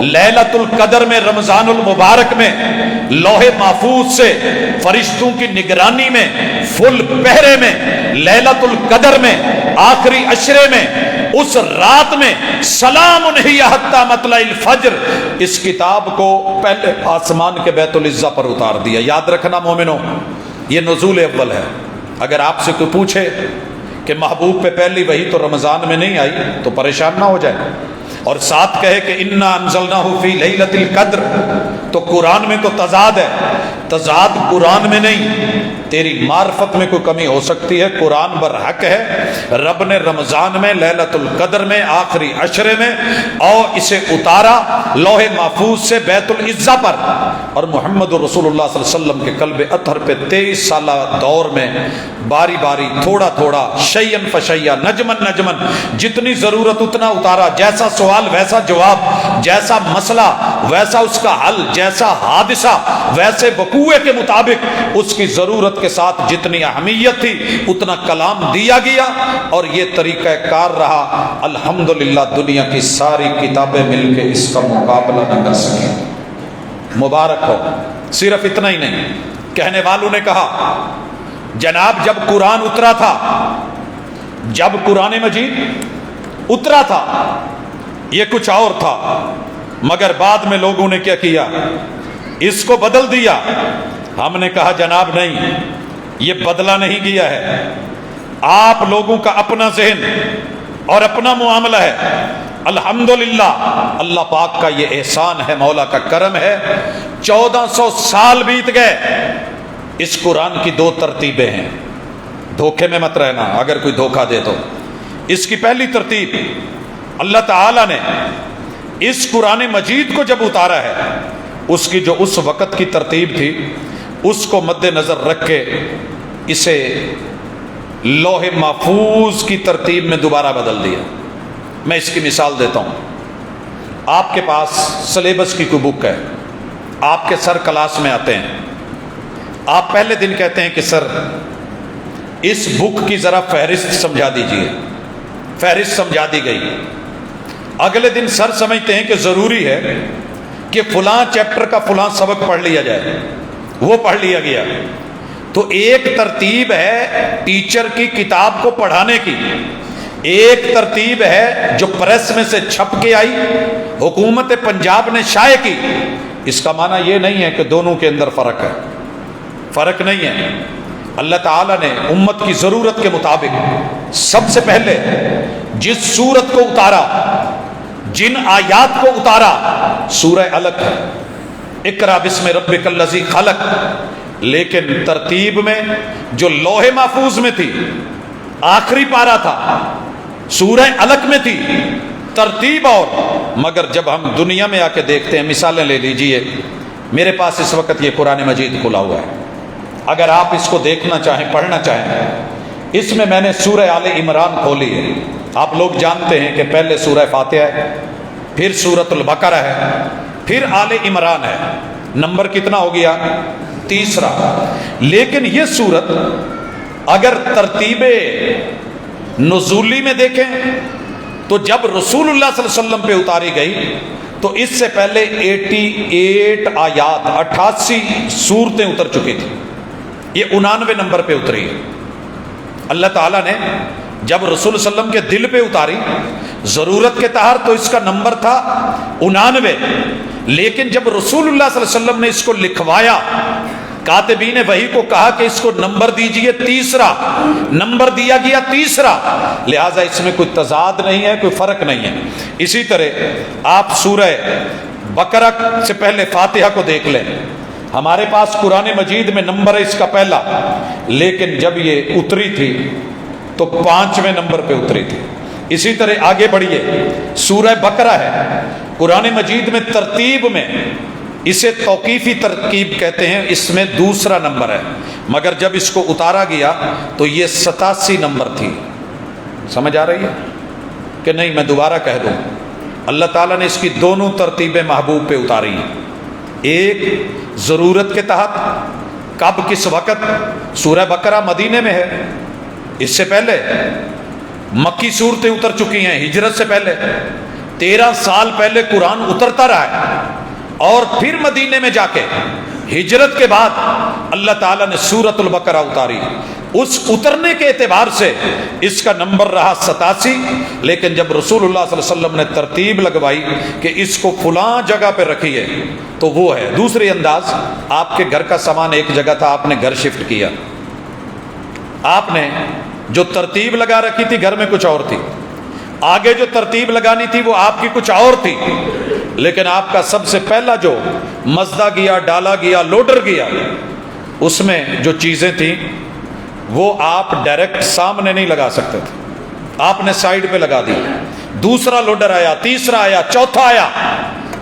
لیلۃ القدر میں، رمضان المبارک میں، لوح محفوظ سے فرشتوں کی نگرانی میں، فل پہرے میں، لیلۃ القدر میں، آخری عشرے میں، اس رات میں، سلام ہی حتی مطلع الفجر، اس کتاب کو پہلے آسمان کے بیت العزا پر اتار دیا. یاد رکھنا مومنوں، یہ نزول اول ہے. اگر آپ سے کوئی پوچھے کہ محبوب پہ پہلی وحی تو رمضان میں نہیں آئی تو پریشان نہ ہو جائے، اور ساتھ کہے کہ انا انزلناہ فی لیلۃ القدر، تو قرآن میں تو تضاد ہے. تضاد قرآن میں نہیں، تیری معرفت میں کوئی کمی ہو سکتی ہے. قرآن برحق ہے، رب نے رمضان میں، لیلۃ القدر میں، آخری عشرے میں، اور اسے اتارا لوح محفوظ سے بیت العزا پر. اور محمد رسول اللہ صلی اللہ علیہ وسلم کے قلب اطہر پہ 23 سالہ دور میں باری باری، تھوڑا تھوڑا، شیئن فشیئا، نجمن نجمن، جتنی ضرورت اتنا اتارا. جیسا سوال ویسا جواب، جیسا مسئلہ ویسا اس کا حل، جیسا حادثہ ویسے وقوع کے مطابق، اس کی ضرورت کے ساتھ جتنی اہمیت تھی اتنا کلام دیا گیا. اور یہ طریقہ کار رہا. الحمدللہ دنیا کی ساری کتابیں مل کے اس کا مقابلہ نہ کر سکیں. مبارک ہو. صرف اتنا ہی نہیں، کہنے والوں نے کہا جناب جب قرآن اترا تھا، جب قرآن مجید اترا تھا یہ کچھ اور تھا، مگر بعد میں لوگوں نے کیا کیا؟ اس کو بدل دیا. ہم نے کہا جناب نہیں، یہ بدلا نہیں گیا ہے. آپ لوگوں کا اپنا ذہن اور اپنا معاملہ ہے. الحمدللہ اللہ پاک کا یہ احسان ہے، مولا کا کرم ہے. 1400 سال بیت گئے. اس قرآن کی 2 ترتیبیں ہیں، دھوکے میں مت رہنا اگر کوئی دھوکہ دے تو. اس کی پہلی ترتیب، اللہ تعالی نے اس قرآن مجید کو جب اتارا ہے، اس کی جو اس وقت کی ترتیب تھی اس کو مد نظر رکھ کے اسے لوح محفوظ کی ترتیب میں دوبارہ بدل دیا. میں اس کی مثال دیتا ہوں. آپ کے پاس سلیبس کی کوئی بک ہے، آپ کے سر کلاس میں آتے ہیں، آپ پہلے دن کہتے ہیں کہ سر اس بک کی ذرا فہرست سمجھا دیجئے. فہرست سمجھا دی گئی. اگلے دن سر سمجھتے ہیں کہ ضروری ہے کہ فلاں چیپٹر کا فلاں سبق پڑھ لیا جائے، وہ پڑھ لیا گیا. تو ایک ترتیب ہے ٹیچر کی کتاب کو پڑھانے کی، ایک ترتیب ہے جو پریس میں سے چھپ کے آئی، حکومت پنجاب نے شائع کی. اس کا معنی یہ نہیں ہے کہ دونوں کے اندر فرق ہے، فرق نہیں ہے. اللہ تعالیٰ نے امت کی ضرورت کے مطابق سب سے پہلے جس سورت کو اتارا، جن آیات کو اتارا، سورہ علق ہے، اقرا بسم ربک الذی خلق. لیکن ترتیب میں جو لوح محفوظ میں تھی، آخری پارہ تھا، سورہ علق میں تھی، ترتیب اور. مگر جب ہم دنیا میں آ کے دیکھتے ہیں، مثالیں لے لیجئے. میرے پاس اس وقت یہ قرآن مجید کھلا ہوا ہے، اگر آپ اس کو دیکھنا چاہیں، پڑھنا چاہیں، اس میں میں نے سورہ آل عمران کھولی ہے. آپ لوگ جانتے ہیں کہ پہلے سورہ فاتحہ ہے، پھر سورۃ البقرہ ہے، پھر آل عمران ہے. نمبر کتنا ہو گیا؟ تیسرا. لیکن یہ سورت اگر ترتیب نزولی میں دیکھیں تو جب رسول اللہ صلی اللہ علیہ وسلم پہ اتاری گئی تو اس سے پہلے 88 آیات، 88 سورتیں اتر چکی تھی. یہ 99 نمبر پہ اتری. اللہ تعالیٰ نے جب رسول صلی اللہ علیہ وسلم کے دل پہ اتاری ضرورت کے تحت تو اس کا نمبر تھا 99، لیکن جب رسول اللہ صلی اللہ علیہ وسلم نے اس کو لکھوایا، کاتبین وحی کو کہا کہ اس کو نمبر دیجئے تیسرا، نمبر دیا گیا تیسرا، لہٰذا اس میں کوئی تضاد نہیں ہے، کوئی فرق نہیں ہے۔ اسی طرح آپ سورہ بقرہ سے پہلے فاتحہ کو دیکھ لیں، ہمارے پاس قرآن مجید میں نمبر ہے اس کا پہلا، لیکن جب یہ اتری تھی تو 5ویں نمبر پہ اتری تھی۔ اسی طرح آگے بڑھیے، سورہ بقرہ ہے، قرآن مجید میں ترتیب میں اسے توقیفی ترکیب کہتے ہیں، اس میں دوسرا نمبر ہے، مگر جب اس کو اتارا گیا تو یہ 87 نمبر تھی۔ سمجھ آ رہی ہے کہ نہیں؟ میں دوبارہ کہہ دوں، اللہ تعالیٰ نے اس کی دونوں ترتیبیں محبوب پہ اتاری ہیں، ایک ضرورت کے تحت، کب کس وقت؟ سورہ بقرہ مدینے میں ہے، اس سے پہلے مکی صورتیں اتر چکی ہیں، ہجرت سے پہلے 13 سال پہلے قرآن اترتا رہا ہے، اور پھر مدینے میں جا کے ہجرت کے بعد اللہ تعالیٰ نے سورۃ البقرہ اتاری، اس اترنے کے اعتبار سے اس کا نمبر رہا 87، لیکن جب رسول اللہ صلی اللہ علیہ وسلم نے ترتیب لگوائی کہ اس کو فلاں جگہ پہ رکھیے تو وہ ہے۔ دوسری انداز، آپ کے گھر کا سامان ایک جگہ تھا، آپ نے گھر شفٹ کیا، آپ نے جو ترتیب لگا رکھی تھی گھر میں کچھ اور تھی، آگے جو ترتیب لگانی تھی وہ آپ کی کچھ اور تھی، لیکن آپ کا سب سے پہلا جو مزدہ گیا، ڈالا گیا، لوڈر گیا، اس میں جو چیزیں تھیں وہ آپ ڈائریکٹ سامنے نہیں لگا سکتے تھے، آپ نے سائیڈ پہ لگا دی۔ دوسرا لوڈر آیا، تیسرا آیا، چوتھا آیا،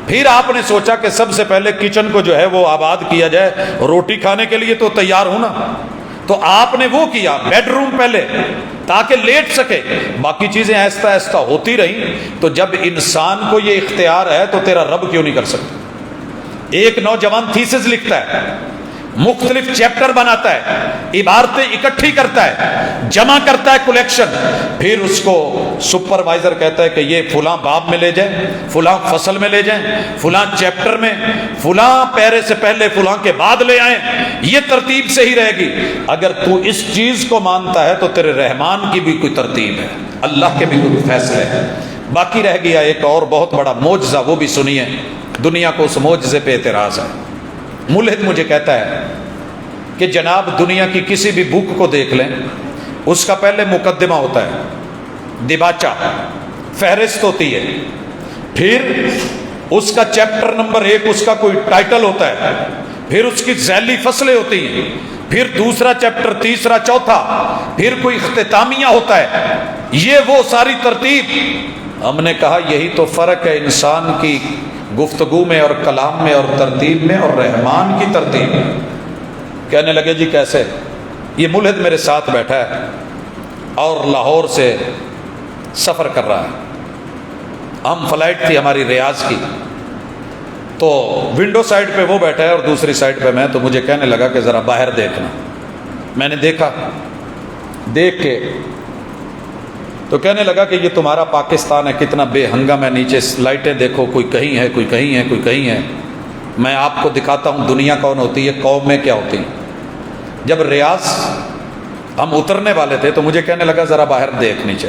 پھر آپ نے سوچا کہ سب سے پہلے کچن کو جو ہے وہ آباد کیا جائے، روٹی کھانے کے لیے تو تیار ہونا، تو آپ نے وہ کیا، بیڈ روم پہلے تاکہ لیٹ سکے، باقی چیزیں آہستہ آہستہ ہوتی رہیں۔ تو جب انسان کو یہ اختیار ہے تو تیرا رب کیوں نہیں کر سکتا؟ ایک نوجوان تھیسس لکھتا ہے، مختلف چیپٹر بناتا ہے، عبارتیں اکٹھی کرتا ہے، جمع کرتا ہے کلیکشن، پھر اس کو سپروائزر کہتا ہے کہ یہ فلاں باب میں لے جائیں، فلاں فصل میں لے جائیں، فلاں چیپٹر میں، فلاں پیرے سے پہلے فلاں کے بعد لے آئیں، یہ ترتیب سے ہی رہے گی۔ اگر تو اس چیز کو مانتا ہے تو تیرے رحمان کی بھی کوئی ترتیب ہے، اللہ کے بھی کوئی فیصلے ہیں۔ باقی رہ گیا ایک اور بہت بڑا معجزہ، وہ بھی سنیے، دنیا کو اس معجزے پہ اعتراض ہے۔ ملحد مجھے کہتا ہے کہ جناب دنیا کی کسی بھی بک کو دیکھ لیں، اس کا پہلے مقدمہ ہوتا ہے، دباچہ، فہرست ہوتی ہے، پھر اس کا چیپٹر نمبر 1 اس کا کوئی ٹائٹل ہوتا ہے، پھر اس کی ذیلی فصلیں ہوتی ہیں، پھر دوسرا چیپٹر، تیسرا، چوتھا، پھر کوئی اختتامیہ ہوتا ہے، یہ وہ ساری ترتیب۔ ہم نے کہا یہی تو فرق ہے انسان کی گفتگو میں اور کلام میں اور ترتیب میں اور رحمان کی ترتیب میں۔ کہنے لگے جی کیسے؟ یہ ملحد میرے ساتھ بیٹھا ہے اور لاہور سے سفر کر رہا ہے، ہم فلائٹ تھی ہماری ریاض کی، تو ونڈو سائڈ پہ وہ بیٹھا ہے اور دوسری سائڈ پہ میں، تو مجھے کہنے لگا کہ ذرا باہر دیکھنا۔ میں نے دیکھا، دیکھ کے تو کہنے لگا کہ یہ تمہارا پاکستان ہے، کتنا بے ہنگم ہے، نیچے لائٹیں دیکھو، کوئی کہیں ہے، کوئی کہیں ہے، کوئی کہیں ہے۔ میں آپ کو دکھاتا ہوں دنیا کون ہوتی ہے، قومیں کیا ہوتی ہیں۔ جب ریاض ہم اترنے والے تھے تو مجھے کہنے لگا ذرا باہر دیکھ نیچے۔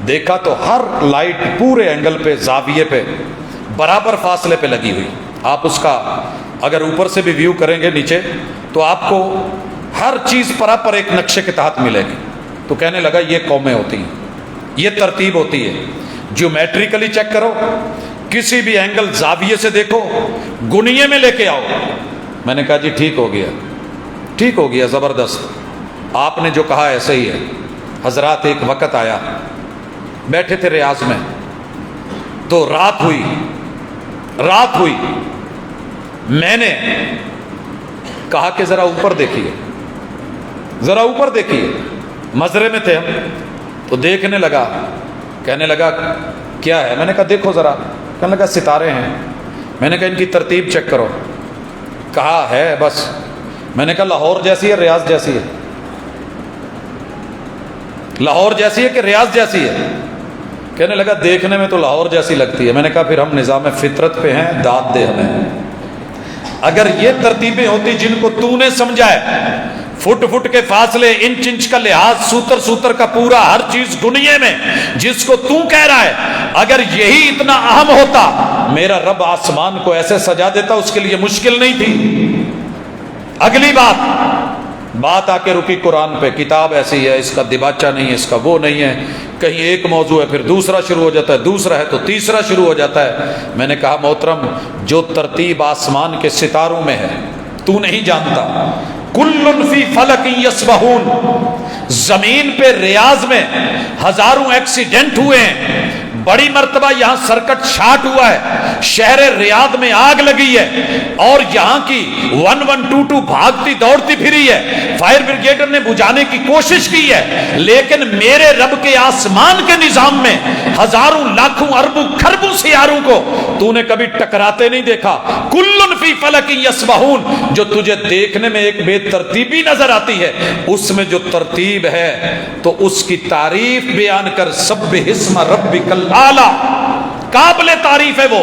دیکھا تو ہر لائٹ پورے اینگل پہ، زاویے پہ، برابر فاصلے پہ لگی ہوئی۔ آپ اس کا اگر اوپر سے بھی ویو کریں گے نیچے تو آپ کو ہر چیز پراپر ایک نقشے کے تحت ملے گی۔ تو کہنے لگا یہ قومیں ہوتی ہیں، یہ ترتیب ہوتی ہے، جیومیٹریکلی چیک کرو، کسی بھی اینگل زاویے سے دیکھو، گنیے میں لے کے آؤ۔ میں نے کہا جی ٹھیک ہو گیا، ٹھیک ہو گیا، زبردست، آپ نے جو کہا ایسا ہی ہے۔ حضرات ایک وقت آیا، بیٹھے تھے ریاض میں، تو رات ہوئی، میں نے کہا کہ ذرا اوپر دیکھیے، ذرا اوپر دیکھیے، مزرے میں تھے ہم، تو دیکھنے لگا، کہنے لگا کیا ہے؟ میں نے کہا دیکھو ذرا، کہنے لگا ستارے ہیں۔ میں نے کہا ان کی ترتیب چیک کرو، کہا ہے بس۔ میں نے کہا لاہور جیسی ہے ریاض جیسی ہے؟ لاہور جیسی ہے کہ ریاض جیسی ہے؟ کہنے لگا دیکھنے میں تو لاہور جیسی لگتی ہے۔ میں نے کہا پھر ہم نظام فطرت پہ ہیں، داد دے ہمیں۔ اگر یہ ترتیبیں ہوتی جن کو تو نے سمجھا ہے، فٹ فٹ کے فاصلے، انچ انچ کا لحاظ، سوتر سوتر کا پورا ہر چیز دنیا میں جس کو تو کہہ رہا ہے، اگر یہی اتنا اہم ہوتا میرا رب آسمان کو ایسے سجا دیتا، اس کے لیے مشکل نہیں تھی۔ اگلی بات آ کے رکی قرآن پہ، کتاب ایسی ہے، اس کا دباچہ نہیں ہے، اس کا وہ نہیں ہے، کہیں ایک موضوع ہے پھر دوسرا شروع ہو جاتا ہے، دوسرا ہے تو تیسرا شروع ہو جاتا ہے۔ میں نے کہا محترم، جو ترتیب آسمان کے ستاروں میں ہے تو نہیں جانتا۔ کل فی فلک یسبحون، زمین پہ ریاض میں ہزاروں ایکسیڈنٹ ہوئے ہیں، بڑی مرتبہ یہاں سرکٹ شارٹ ہوا ہے، شہر ریاض میں آگ لگی ہے اور یہاں کی 1122 بھاگتی دوڑتی پھری ہے، فائر بریگیڈر نے بجھانے کی کوشش کی ہے، لیکن میرے رب کے آسمان کے نظام میں ہزاروں لاکھوں اربوں کھربوں سیاروں کو تو نے کبھی ٹکراتے نہیں دیکھا۔ کل فی فلک یسبحون، جو تجھے دیکھنے میں ایک بے ترتیبی نظر آتی ہے، اس میں جو ترتیب ہے تو اس کی تعریف بیان کر، سبح اسم ربک الاعلی، قابل تعریف ہے وہ۔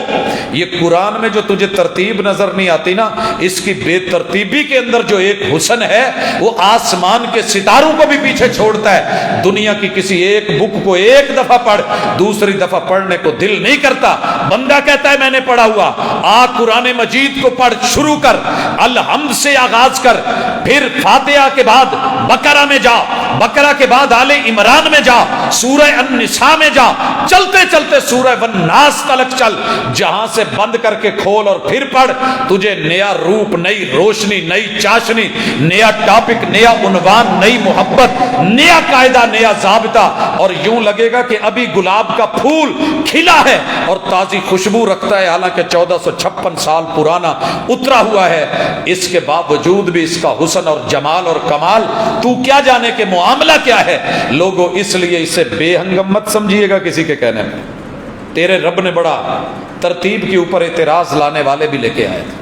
یہ قرآن میں جو تجھے ترتیب نظر نہیں آتی نا، اس کی بے ترتیبی کے اندر جو ایک حسن ہے وہ آسمان کے ستاروں کو بھی پیچھے چھوڑتا ہے۔ دنیا کی کسی ایک بک کو ایک دفعہ پڑھ، دوسری دفعہ پڑھنے کو دل نہیں کرتا، بندہ کہتا ہے میں نے پڑھا ہوا، قرآن مجید کو پڑھ، شروع کر، الحمد سے آغاز کر، پھر فاتحہ کے بعد بقرہ میں جا، بقرہ کے بعد آل عمران میں جا، سورہ النساء میں جا، چلتے چلتے سورہ والناس تلک چل، جہاں سے بند کر کے کھول اور پھر پڑھ، تجھے نیا روپ، نئی روشنی، نئی چاشنی، نیا ٹاپک، نیا عنوان، نئی محبت، نیا قاعدہ، نیا ضابطہ، اور یوں لگے گا کہ ابھی گلاب کا پھول کھلا ہے اور تازی خوشبو رکھتا ہے، حالانکہ 1456 سال پرانا اترا ہوا ہے۔ اس کے باوجود بھی اس کا حسن اور جمال اور کمال تو کیا جانے کہ معاملہ کیا ہے۔ لوگوں اس لیے اسے بے ہنگم مت سمجھیے گا کسی کے کہنے میں، تیرے رب نے بڑا ترتیب کے اوپر اعتراض لانے والے بھی لے کے آئے تھے۔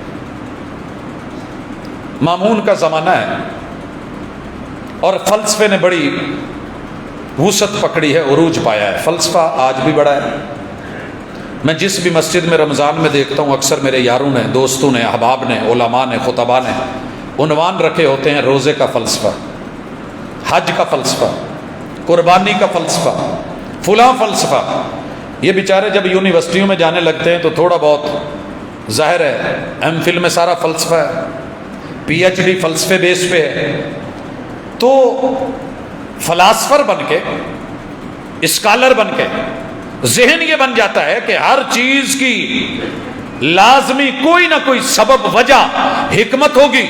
مامون کا زمانہ ہے اور فلسفے نے بڑی وسعت پکڑی ہے، عروج پایا ہے، فلسفہ آج بھی بڑا ہے۔ میں جس بھی مسجد میں رمضان میں دیکھتا ہوں، اکثر میرے یاروں نے، دوستوں نے، احباب نے، علماء نے، خطباء نے عنوان رکھے ہوتے ہیں، روزے کا فلسفہ، حج کا فلسفہ، قربانی کا فلسفہ، فلاں فلسفہ۔ یہ بیچارے جب یونیورسٹیوں میں جانے لگتے ہیں تو تھوڑا بہت ظاہر ہے، ایم فل میں سارا فلسفہ ہے، پی ایچ ڈی فلسفے بیس پہ ہے، تو فلاسفر بن کے، اسکالر بن کے ذہن یہ بن جاتا ہے کہ ہر چیز کی لازمی کوئی نہ کوئی سبب، وجہ، حکمت ہوگی،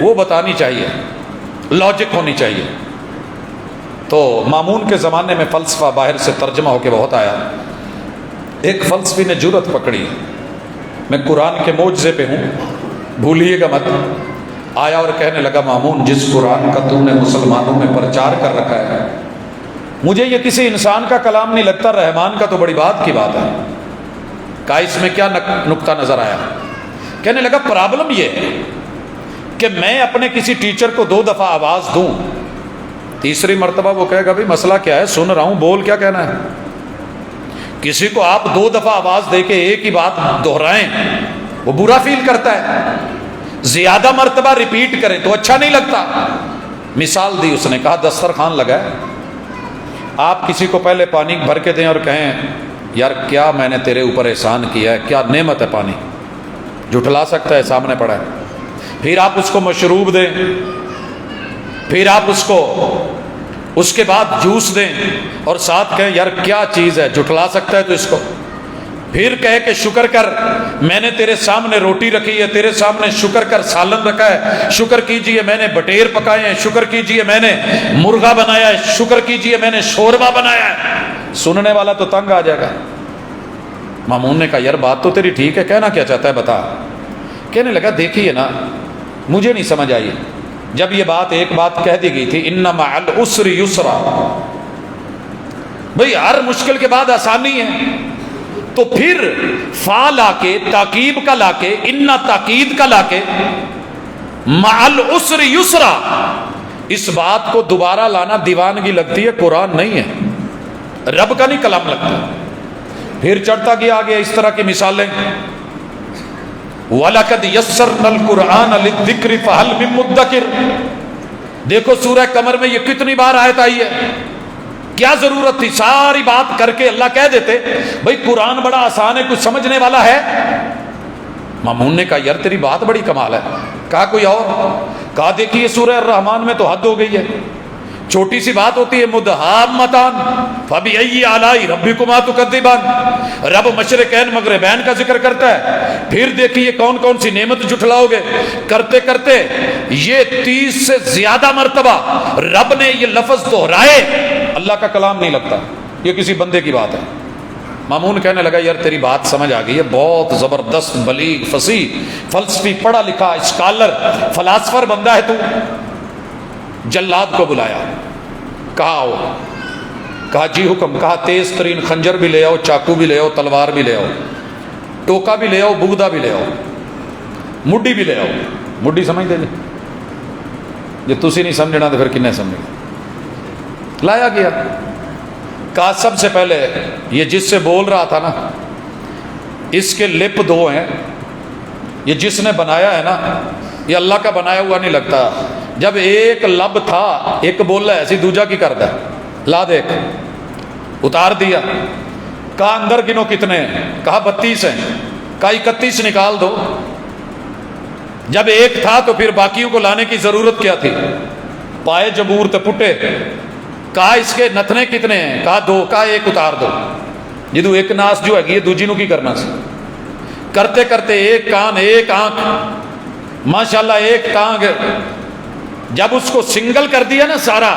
وہ بتانی چاہیے، لاجک ہونی چاہیے۔ تو مامون کے زمانے میں فلسفہ باہر سے ترجمہ ہو کے بہت آیا۔ ایک فلسفی نے جرأت پکڑی، میں قرآن کے معجزے پہ ہوں، بھولیے گا مت، آیا اور کہنے لگا مامون، جس قرآن کا تو نے مسلمانوں میں پرچار کر رکھا ہے، مجھے یہ کسی انسان کا کلام نہیں لگتا، رحمان کا تو بڑی بات کی بات ہے۔ کہا اس میں کیا نقطہ نظر آیا؟ کہنے لگا پرابلم یہ ہے کہ میں اپنے کسی ٹیچر کو 2 دفعہ آواز دوں، تیسری مرتبہ وہ کہے گا بھائی مسئلہ کیا ہے، سن رہا ہوں، بول، کیا کہنا ہے۔ کسی کو آپ 2 دفعہ آواز دے کے ایک ہی بات دہرائیں، وہ برا فیل کرتا ہے، زیادہ مرتبہ ریپیٹ کریں تو اچھا نہیں لگتا۔ مثال دی اس نے، کہا دسترخوان لگا ہے، آپ کسی کو پہلے پانی بھر کے دیں اور کہیں یار کیا میں نے تیرے اوپر احسان کیا ہے، کیا نعمت ہے پانی، جھٹلا سکتا ہے، سامنے پڑا ہے۔ پھر آپ اس کو مشروب دیں، پھر آپ اس کو اس کے بعد جوس دیں اور ساتھ کہیں یار کیا چیز ہے، جھٹلا سکتا ہے تو اس کو۔ پھر کہے کہ شکر کر، میں نے تیرے سامنے روٹی رکھی ہے، تیرے سامنے شکر کر سالن رکھا ہے، شکر کیجئے میں نے بٹیر پکائے ہیں، شکر کیجئے میں نے مرغا بنایا ہے، شکر کیجئے میں نے شوربا بنایا ہے۔ سننے والا تو تنگ آ جائے گا۔ مامون نے کہا یار بات تو تیری ٹھیک ہے، کہنا کیا چاہتا ہے بتا۔ کہنے لگا دیکھیے نا، مجھے نہیں سمجھ آئی، جب یہ بات ایک بات کہہ دی گئی تھی ان مع العسر یسرا، بھئی ہر مشکل کے بعد آسانی ہے، تو پھر فا لا کے، تاکید کا لا کے، ان تاکید کا لا کے، مع العسر یسرا، اس بات کو دوبارہ لانا دیوانگی لگتی ہے، قرآن نہیں ہے، رب کا نہیں کلام لگتا۔ پھر چڑھتا گیا آگے اس طرح کی مثالیں، وَلَقَدْ يَسَّرْنَا الْقُرْآنَ لِلذِّكْرِ فَهَلْ مِن مُدَّكِرٍ، دیکھو سورہ قمر میں یہ کتنی بار آیت آئی ہے، کیا ضرورت تھی؟ ساری بات کر کے اللہ کہہ دیتے بھائی قرآن بڑا آسان ہے، کچھ سمجھنے والا ہے؟ مامون نے کہا یار تیری بات بڑی کمال ہے. کہا کوئی اور؟ کہا دیکھیے سورہ الرحمن میں تو حد ہو گئی ہے، چھوٹی سی بات ہوتی ہے مدہامتان فبأي آلاء ربكما تكذبان، رب مشرقین مغربین کا ذکر کرتا ہے. پھر دیکھیے کون کون سی نعمت جھٹلاؤ گے، کرتے کرتے یہ 30 سے زیادہ مرتبہ رب نے یہ لفظ دہرائے. اللہ کا کلام نہیں لگتا، یہ کسی بندے کی بات ہے. مامون کہنے لگا یار تیری بات سمجھ آ گئی ہے، بہت زبردست بلیغ فصیح فلسفی پڑھا لکھا اسکالر فلاسفر بندہ ہے تو. جلاد کو بلایا، کہا آؤ. کہا جی حکم. کہا تیز ترین خنجر بھی لے آؤ، چاقو بھی لے آؤ، تلوار بھی لے آؤ، ٹوکا بھی لے آؤ، بگدا بھی لے آؤ، مڈی بھی لے آؤ. مڈی سمجھ دے جی تسی نہیں سمجھنا تو پھر کنے سمجھے. لایا گیا. کہا سب سے پہلے یہ جس سے بول رہا تھا نا اس کے لپ 2 ہیں، یہ جس نے بنایا ہے نا یہ اللہ کا بنایا ہوا نہیں لگتا. جب ایک لب تھا ایک بول رہا ہے ایسی دوجا کی کردا ہے. لا دیکھ. اتار دیا. کہا اندر گنو کتنے ہیں؟ کہا 32 ہیں. کہا 31 نکال دو. جب ایک تھا تو پھر باقیوں کو لانے کی ضرورت کیا تھی؟ پائے جبور تے پٹے. کہا اس کے نتنے کتنے ہیں؟ کہا 2. کہا 1 اتار دو. جدو ایک ناس جو ہے یہ دوجی نو کی کرنا سی. کرتے کرتے ایک کان ایک آنکھ ماشاءاللہ ایک ٹانگ، جب اس کو سنگل کر دیا نا سارا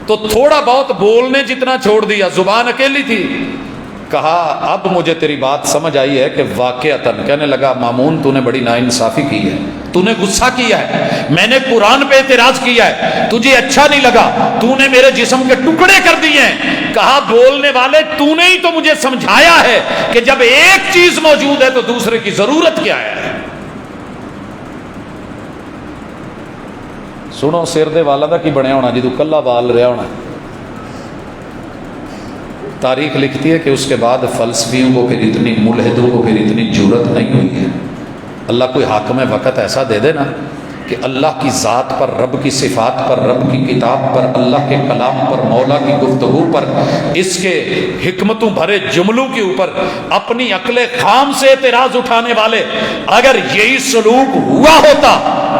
تو تھوڑا بہت بولنے جتنا چھوڑ دیا، زبان اکیلی تھی. کہا اب مجھے تیری بات سمجھ آئی ہے کہ واقعتاً. کہنے لگا مامون تو نے بڑی ناانصافی کی ہے، تو نے غصہ کیا ہے، میں نے قرآن پہ اعتراض کیا ہے، تجھے اچھا نہیں لگا، تو نے میرے جسم کے ٹکڑے کر دیے ہیں. کہا بولنے والے تو نے ہی تو مجھے سمجھایا ہے کہ جب ایک چیز موجود ہے تو دوسرے کی ضرورت کیا ہے. سنو سر دے والا دا کی بنیا ہونا جدو کلا بال رہا ہونا. تاریخ لکھتی ہے کہ اس کے بعد فلسفیوں کو پھر اتنی ملحدوں کو پھر اتنی جرت نہیں ہوئی ہے. اللہ کوئی حاکم وقت ایسا دے دے نا کہ اللہ کی ذات پر، رب کی صفات پر، رب کی کتاب پر، اللہ کے کلام پر، مولا کی گفتگو پر، اس کے حکمتوں بھرے جملوں کے اوپر اپنی عقل خام سے اعتراض اٹھانے والے اگر یہی سلوک ہوا ہوتا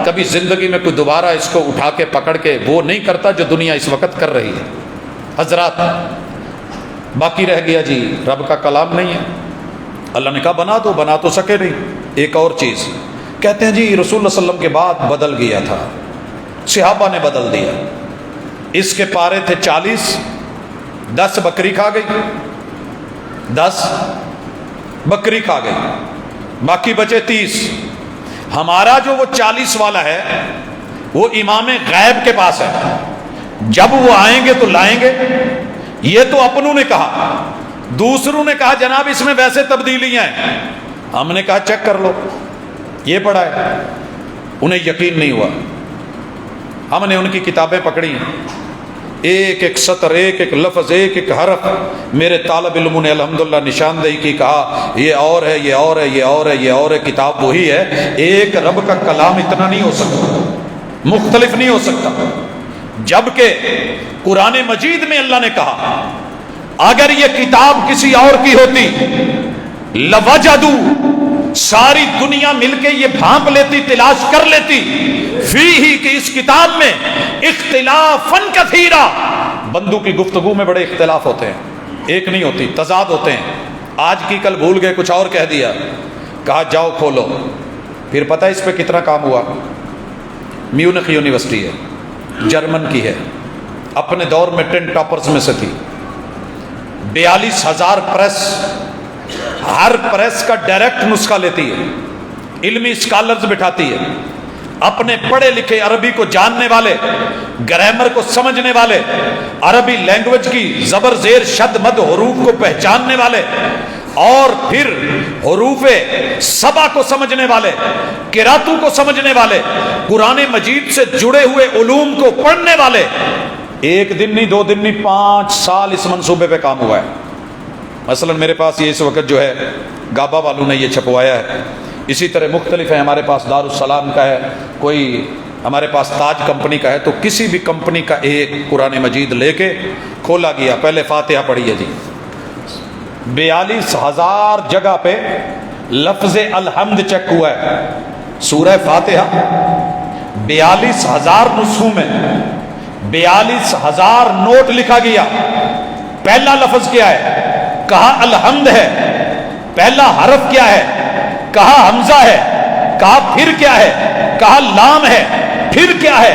کبھی زندگی میں کوئی دوبارہ اس کو اٹھا کے پکڑ کے وہ نہیں کرتا جو دنیا اس وقت کر رہی ہے. حضرات باقی رہ گیا جی رب کا کلام نہیں ہے. اللہ نے کہا بنا دو، بنا تو سکے نہیں. ایک اور چیز کہتے ہیں جی رسول اللہ صلی اللہ علیہ وسلم کے بعد بدل گیا تھا، صحابہ نے بدل دیا. اس کے پارے تھے 40، 10 بکری کھا گئی، 10 بکری کھا گئی، باقی بچے 30. ہمارا جو وہ 40 والا ہے وہ امام غیب کے پاس ہے، جب وہ آئیں گے تو لائیں گے. یہ تو اپنوں نے کہا، دوسروں نے کہا جناب اس میں ویسے تبدیلیاں ہیں. ہم نے کہا چیک کر لو، یہ پڑھا ہے. انہیں یقین نہیں ہوا. ہم نے ان کی کتابیں پکڑی، ایک ایک سطر، ایک ایک لفظ، ایک ایک حرف میرے طالب علموں نے الحمدللہ نشاندہی کی. کہا یہ اور ہے، یہ اور ہے، یہ اور ہے، یہ اور ہے. کتاب وہی ہے. ایک رب کا کلام اتنا نہیں ہو سکتا، مختلف نہیں ہو سکتا. جبکہ قرآن مجید میں اللہ نے کہا اگر یہ کتاب کسی اور کی ہوتی لوجدوا، ساری دنیا مل کے یہ بھانپ لیتی، تلاش کر لیتی، فیہ کہ اس کتاب میں اختلافاً کثیرا، بندوں کی گفتگو میں بڑے اختلاف ہوتے ہیں، ایک نہیں ہوتی، تضاد ہوتے ہیں. آج کی کل بھول گئے، کچھ اور کہہ دیا. کہا جاؤ کھولو. پھر پتہ اس پہ کتنا کام ہوا. میونخ یونیورسٹی ہے، جرمن کی ہے، اپنے دور میں 10 ٹاپرز میں سے تھی. 42,000 پریس، ہر پریس کا ڈائریکٹ نسخہ لیتی ہے، علمی اسکالرز بٹھاتی ہے، اپنے پڑھے لکھے عربی کو جاننے والے، گرامر کو سمجھنے والے، عربی لینگویج کی زبر زیر شد مد حروف کو پہچاننے والے، اور پھر حروف سبا کو سمجھنے والے، قراتوں کو سمجھنے والے، قرآن مجید سے جڑے ہوئے علوم کو پڑھنے والے. ایک دن نہیں، 2 دن نہیں، 5 سال اس منصوبے پہ کام ہوا ہے. مثلا میرے پاس یہ اس وقت جو ہے گابا والوں نے یہ چھپوایا ہے. اسی طرح مختلف ہے، ہمارے پاس دارالسلام کا ہے، کوئی ہمارے پاس تاج کمپنی کا ہے، تو کسی بھی کمپنی کا ایک قرآن مجید لے کے کھولا گیا، پہلے فاتحہ پڑھیے جی، 42,000 جگہ پہ لفظ الحمد چیک ہوا ہے، سورہ فاتحہ 42,000 نسخوں میں 42,000 نوٹ لکھا گیا، پہلا لفظ کیا ہے؟ کہا الحمد ہے، پہلا حرف کیا ہے؟ کہا حمزہ ہے، کہا پھر کیا ہے؟ کہا لام ہے، پھر کیا ہے؟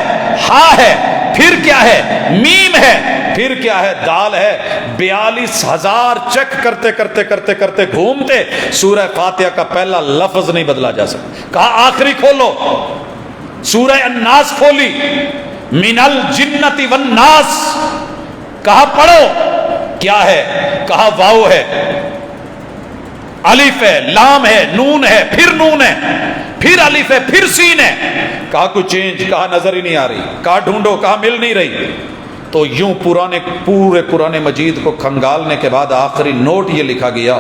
ہا ہے، پھر کیا ہے؟ میم ہے، پھر کیا ہے؟ دال ہے۔ 42,000 چیک کرتے کرتے کرتے کرتے گھومتے سورہ فاتحہ کا پہلا لفظ نہیں بدلا جا سکتا۔ کہا آخری کھولو، سورہ الناس کھولی، من الجنت والناس، کہا پڑھو، کیا ہے؟ کہا واو ہے، الف ہے، لام ہے، نون ہے، پھر نون ہے، پھر الف ہے، پھر سین ہے۔ کہا کوئی چینج؟ کہا نظر ہی نہیں آ رہی۔ کہا ڈھونڈو، کہا مل نہیں رہی۔ تو یوں پورے قرآن مجید کو کھنگالنے کے بعد آخری نوٹ یہ لکھا گیا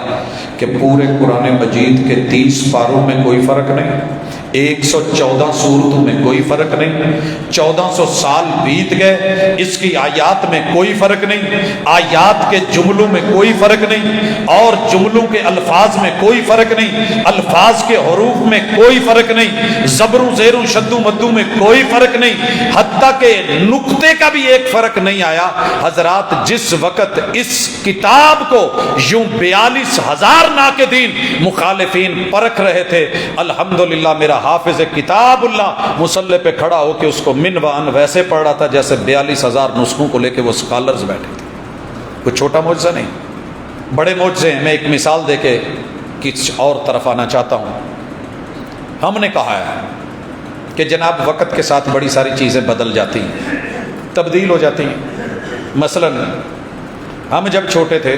کہ پورے قرآن مجید کے 30 پاروں میں کوئی فرق نہیں، 114 سورتوں میں کوئی فرق نہیں، 1400 سال بیت گئے، اس کی آیات میں کوئی فرق نہیں، آیات کے جملوں میں کوئی فرق نہیں، اور جملوں کے الفاظ میں کوئی فرق نہیں، الفاظ کے حروف میں کوئی فرق نہیں، زبروں زیروں شدوں مدوں میں کوئی فرق نہیں، حتیٰ کہ نقطے کا بھی ایک فرق نہیں آیا۔ حضرات جس وقت اس کتاب کو یوں 42,000 ناقدین مخالفین پرکھ رہے تھے، الحمدللہ میرا حافظ کتاب اللہ مصلی پہ کھڑا ہو کے اس کو من و ان ویسے پڑھ رہا تھا جیسے 42,000 نسخوں کو لے کے وہ اسکالرز بیٹھے تھے۔ کوئی چھوٹا معجزہ نہیں، بڑے معجزے ہیں۔ میں ایک مثال دے کے کچھ اور طرف آنا چاہتا ہوں۔ ہم نے کہا ہے کہ جناب وقت کے ساتھ بڑی ساری چیزیں بدل جاتی ہیں، تبدیل ہو جاتی ہیں۔ مثلا ہم جب چھوٹے تھے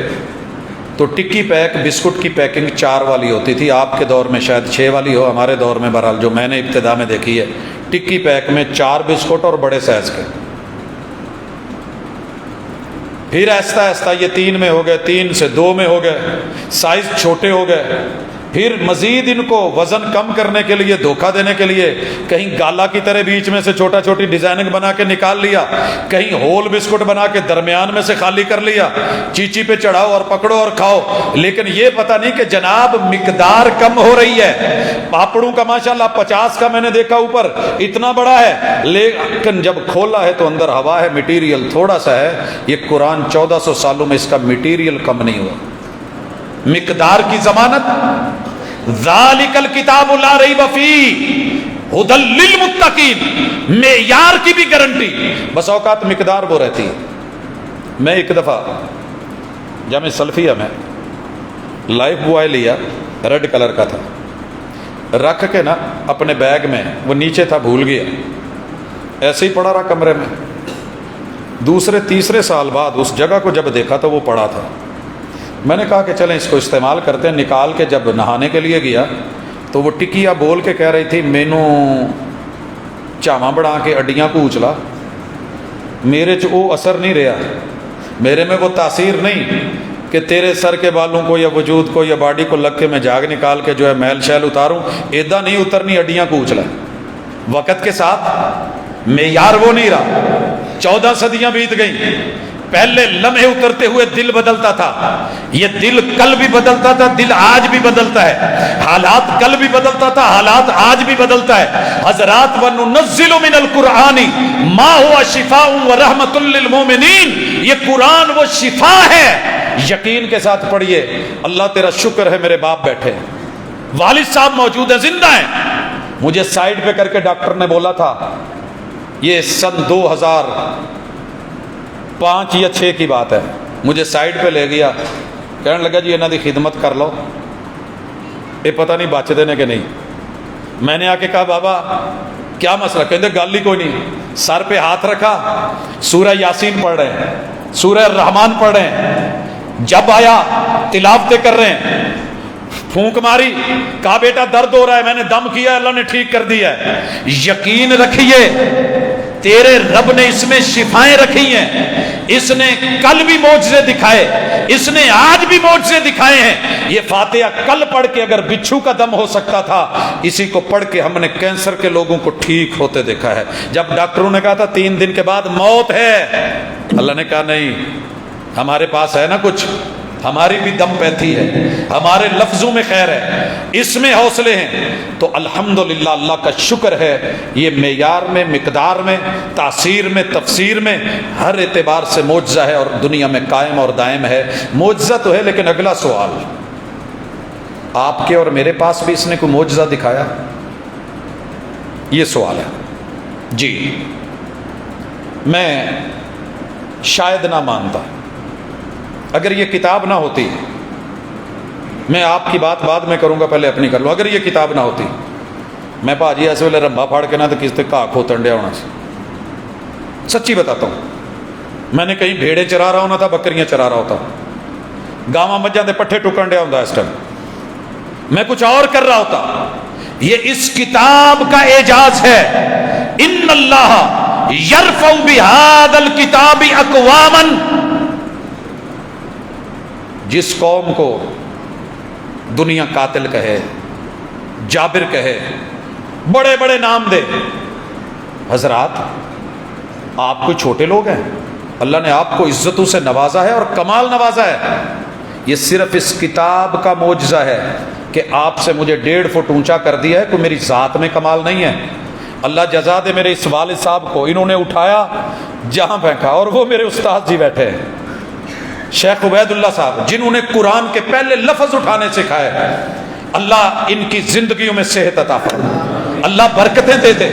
تو ٹکی پیک بسکٹ کی پیکنگ 4 والی ہوتی تھی، آپ کے دور میں شاید 6 والی ہو، ہمارے دور میں بہرحال جو میں نے ابتدا میں دیکھی ہے ٹکی پیک میں 4 بسکٹ اور بڑے سائز کے، پھر آہستہ آہستہ یہ 3 میں ہو گئے، 3 سے 2 میں ہو گئے، سائز چھوٹے ہو گئے، پھر مزید ان کو وزن کم کرنے کے لیے، دھوکہ دینے کے لیے کہیں گالا کی طرح بیچ میں سے چھوٹا چھوٹی ڈیزائننگ بنا کے نکال لیا، کہیں ہول بسکٹ بنا کے درمیان میں سے خالی کر لیا، چیچی پہ چڑھاؤ اور پکڑو اور کھاؤ، لیکن یہ پتہ نہیں کہ جناب مقدار کم ہو رہی ہے۔ پاپڑوں کا ماشاءاللہ 50 کا میں نے دیکھا اوپر اتنا بڑا ہے، لیکن جب کھولا ہے تو اندر ہوا ہے، مٹیریل تھوڑا سا ہے۔ یہ قرآن 1400 سالوں میں اس کا مٹیریل کم نہیں ہوا، مقدار کی ضمانت۔ ذالک الکتاب لا ریب فیہ ھدی للمتقین، معیار کی بھی گارنٹی۔ بس اوقات مقدار وہ رہتی ہے۔ میں ایک دفعہ جامع سلفیہ میں لائف بوائے لیا، ریڈ کلر کا تھا، رکھ کے نا اپنے بیگ میں، وہ نیچے تھا بھول گیا، ایسے ہی پڑا رہا کمرے میں۔ دوسرے تیسرے سال بعد اس جگہ کو جب دیکھا تو وہ پڑا تھا۔ میں نے کہا کہ چلیں اس کو استعمال کرتے ہیں۔ نکال کے جب نہانے کے لیے گیا تو وہ ٹکیا بول کے کہہ رہی تھی مینو چاواں بڑھا کے اڈیاں کو اچلا، میرے وہ اثر نہیں رہا، میرے میں وہ تاثیر نہیں کہ تیرے سر کے بالوں کو یا وجود کو یا باڈی کو لگ کے میں جاگ نکال کے جو ہے میل شیل اتاروں، ایدا نہیں اترنی، اڈیاں کو اچلا۔ وقت کے ساتھ معیار وہ نہیں رہا۔ 14 صدیاں بیت گئیں، پہلے لمحے اترتے ہوئے دل بدلتا تھا، یہ دل کل بھی بدلتا تھا، دل آج بھی بدلتا ہے، حالات کل بھی بدلتا تھا، حالات آج بھی بدلتا ہے۔ حضرات وَنُنَزِّلُ مِنَ الْقُرْآنِ مَا هُوَ شِفَاءٌ وَرَحْمَةٌ لِّلْمُؤْمِنِينَ، یہ قرآن وہ شفا ہے۔ یقین کے ساتھ پڑھیے۔ اللہ تیرا شکر ہے میرے باپ بیٹھے، والد صاحب موجود ہیں، زندہ ہیں۔ مجھے سائڈ پہ کر کے ڈاکٹر نے بولا تھا، یہ سن 2005 یا 6 کی بات ہے، مجھے سائڈ پہ لے گیا، کہنے لگا جی انہاں دی خدمت کر لو، یہ پتہ نہیں بچ دینے کہ نہیں۔ میں نے آ کے کہا بابا کیا مسئلہ؟ کہتے گل ہی کوئی نہیں۔ سر پہ ہاتھ رکھا، سورہ یاسین پڑھ رہے ہیں، سورہ الرحمن پڑھ رہے ہیں، جب آیا تلاوتیں کر رہے ہیں، پھونک ماری، کہا بیٹا درد ہو رہا ہے، میں نے دم کیا، اللہ نے ٹھیک کر دیا ہے۔ یقین رکھیے تیرے رب نے اس میں شفائیں رکھی ہیں، اس نے کل بھی معجزے دکھائے، اس نے آج بھی معجزے دکھائے ہیں۔ یہ فاتحہ کل پڑھ کے اگر بچھو کا دم ہو سکتا تھا، اسی کو پڑھ کے ہم نے کینسر کے لوگوں کو ٹھیک ہوتے دیکھا ہے۔ جب ڈاکٹروں نے کہا تھا 3 دن کے بعد موت ہے، اللہ نے کہا نہیں، ہمارے پاس ہے نا کچھ، ہماری بھی دم پیتھی ہے، ہمارے لفظوں میں خیر ہے، اس میں حوصلے ہیں۔ تو الحمدللہ اللہ کا شکر ہے، یہ معیار میں، مقدار میں، تاثیر میں، تفسیر میں ہر اعتبار سے معجزہ ہے اور دنیا میں قائم اور دائم ہے۔ معجزہ تو ہے، لیکن اگلا سوال، آپ کے اور میرے پاس بھی اس نے کوئی معجزہ دکھایا؟ یہ سوال ہے۔ جی، میں شاید نہ مانتا اگر یہ کتاب نہ ہوتی، میں آپ کی بات بعد میں کروں گا، پہلے اپنی کر لوں، اگر یہ کتاب نہ ہوتی، میں پاجی ایسے ویلے رمبا پھاڑ کے نہ تو کس تے کھا کھو تنڈیا ہونا سے، سچی بتاتا ہوں۔ میں نے کہیں بھیڑے چرا رہا ہونا تھا، بکریاں چرا رہا ہوتا، گاواں مجھاں دے پٹھے ٹکن ڈیا ہوندا، اس ٹائم میں کچھ اور کر رہا ہوتا۔ یہ اس کتاب کا اعجاز ہے۔ ان اللہ یرفع بہذا الکتاب اقواما، جس قوم کو دنیا قاتل کہے، جابر کہے، بڑے بڑے نام دے، حضرات آپ کوئی چھوٹے لوگ ہیں؟ اللہ نے آپ کو عزتوں سے نوازا ہے اور کمال نوازا ہے۔ یہ صرف اس کتاب کا معجزہ ہے کہ آپ سے مجھے 1.5 فٹ اونچا کر دیا ہے، کوئی میری ذات میں کمال نہیں ہے۔ اللہ جزا دے میرے اس والد صاحب کو، انہوں نے اٹھایا جہاں پھینکا، اور وہ میرے استاد جی بیٹھے ہیں شیخ عبید اللہ صاحب، جنہوں نے قرآن کے پہلے لفظ اٹھانے سکھائے۔ اللہ ان کی زندگیوں میں صحت عطا فرمائے، اللہ برکتیں دے دے۔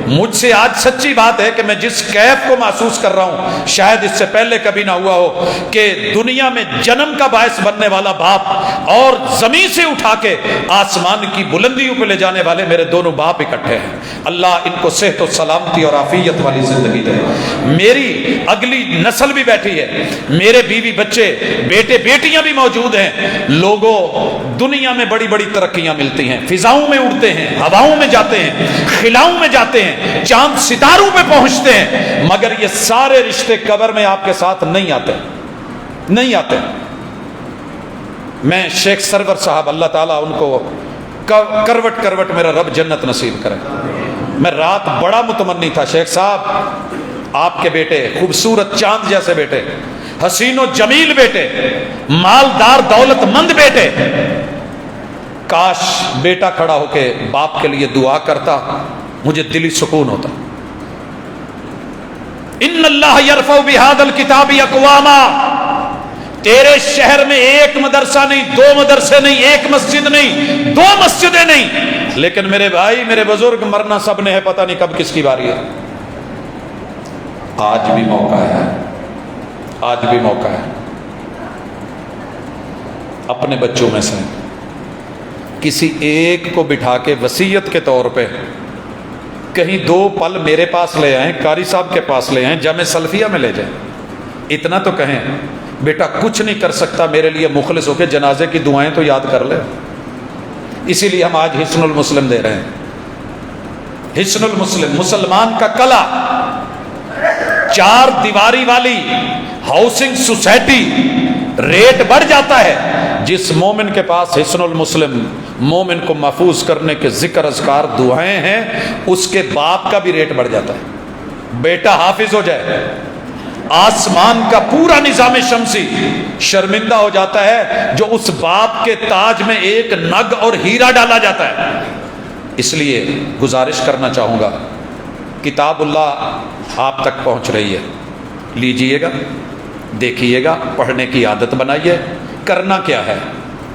مجھ سے آج سچی بات ہے کہ میں جس کیف کو محسوس کر رہا ہوں، شاید اس سے پہلے کبھی نہ ہوا ہو کہ دنیا میں جنم کا باعث بننے والا باپ اور زمین سے اٹھا کے آسمان کی بلندیوں پہ لے جانے والے میرے دونوں باپ اکٹھے ہیں۔ اللہ ان کو صحت و سلامتی اور عافیت والی زندگی دے۔ میری اگلی نسل بھی بیٹھی ہے، میرے بیوی بچے، بیٹے بیٹیاں بھی موجود ہیں۔ لوگوں، دنیا میں بڑی بڑی ترقیاں ملتی ہیں، فضاؤں میں اڑتے ہیں، ہواؤں میں جاتے ہیں، خلاؤں میں جاتے ہیں، چاند ستاروں پہ پہنچتے ہیں، مگر یہ سارے رشتے قبر میں آپ کے ساتھ نہیں آتے، نہیں آتے۔ میں شیخ سرور صاحب، اللہ تعالیٰ ان کو کروٹ کروٹ میرا رب جنت نصیب کرے، میں رات بڑا متمنی تھا، شیخ صاحب آپ کے بیٹے، خوبصورت چاند جیسے بیٹے، حسین و جمیل بیٹے، مالدار دولت مند بیٹے، کاش بیٹا کھڑا ہو کے باپ کے لیے دعا کرتا، مجھے دلی سکون ہوتا۔ ان اللہ یرفع بہذا الکتاب اقواما، تیرے شہر میں ایک مدرسہ نہیں، 2 مدرسے نہیں، ایک مسجد نہیں، 2 مسجدیں نہیں، لیکن میرے بھائی، میرے بزرگ، مرنا سب نے ہے، پتہ نہیں کب کس کی باری ہے۔ آج بھی موقع ہے، آج بھی موقع ہے۔ اپنے بچوں میں سے کسی ایک کو بٹھا کے وصیت کے طور پہ کہیں 2 پل میرے پاس لے آئیں، قاری صاحب کے پاس لے آئیں، جامع سلفیہ میں لے جائیں، اتنا تو کہیں بیٹا کچھ نہیں کر سکتا میرے لیے، مخلص ہو کے جنازے کی دعائیں تو یاد کر لے۔ اسی لیے ہم آج حصن المسلم دے رہے ہیں۔ حصن المسلم، مسلمان کا قلعہ، 4 دیواری والی ہاؤسنگ سوسائٹی۔ ریٹ بڑھ جاتا ہے جس مومن کے پاس حصن المسلم، مومن کو محفوظ کرنے کے ذکر اذکار دعائیں ہیں، اس کے باپ کا بھی ریٹ بڑھ جاتا ہے۔ بیٹا حافظ ہو جائے، آسمان کا پورا نظام شمسی شرمندہ ہو جاتا ہے جو اس باپ کے تاج میں ایک نگ اور ہیرا ڈالا جاتا ہے۔ اس لیے گزارش کرنا چاہوں گا، کتاب اللہ آپ تک پہنچ رہی ہے، لیجئے گا، دیکھیے گا، پڑھنے کی عادت بنائیے۔ کرنا کیا ہے؟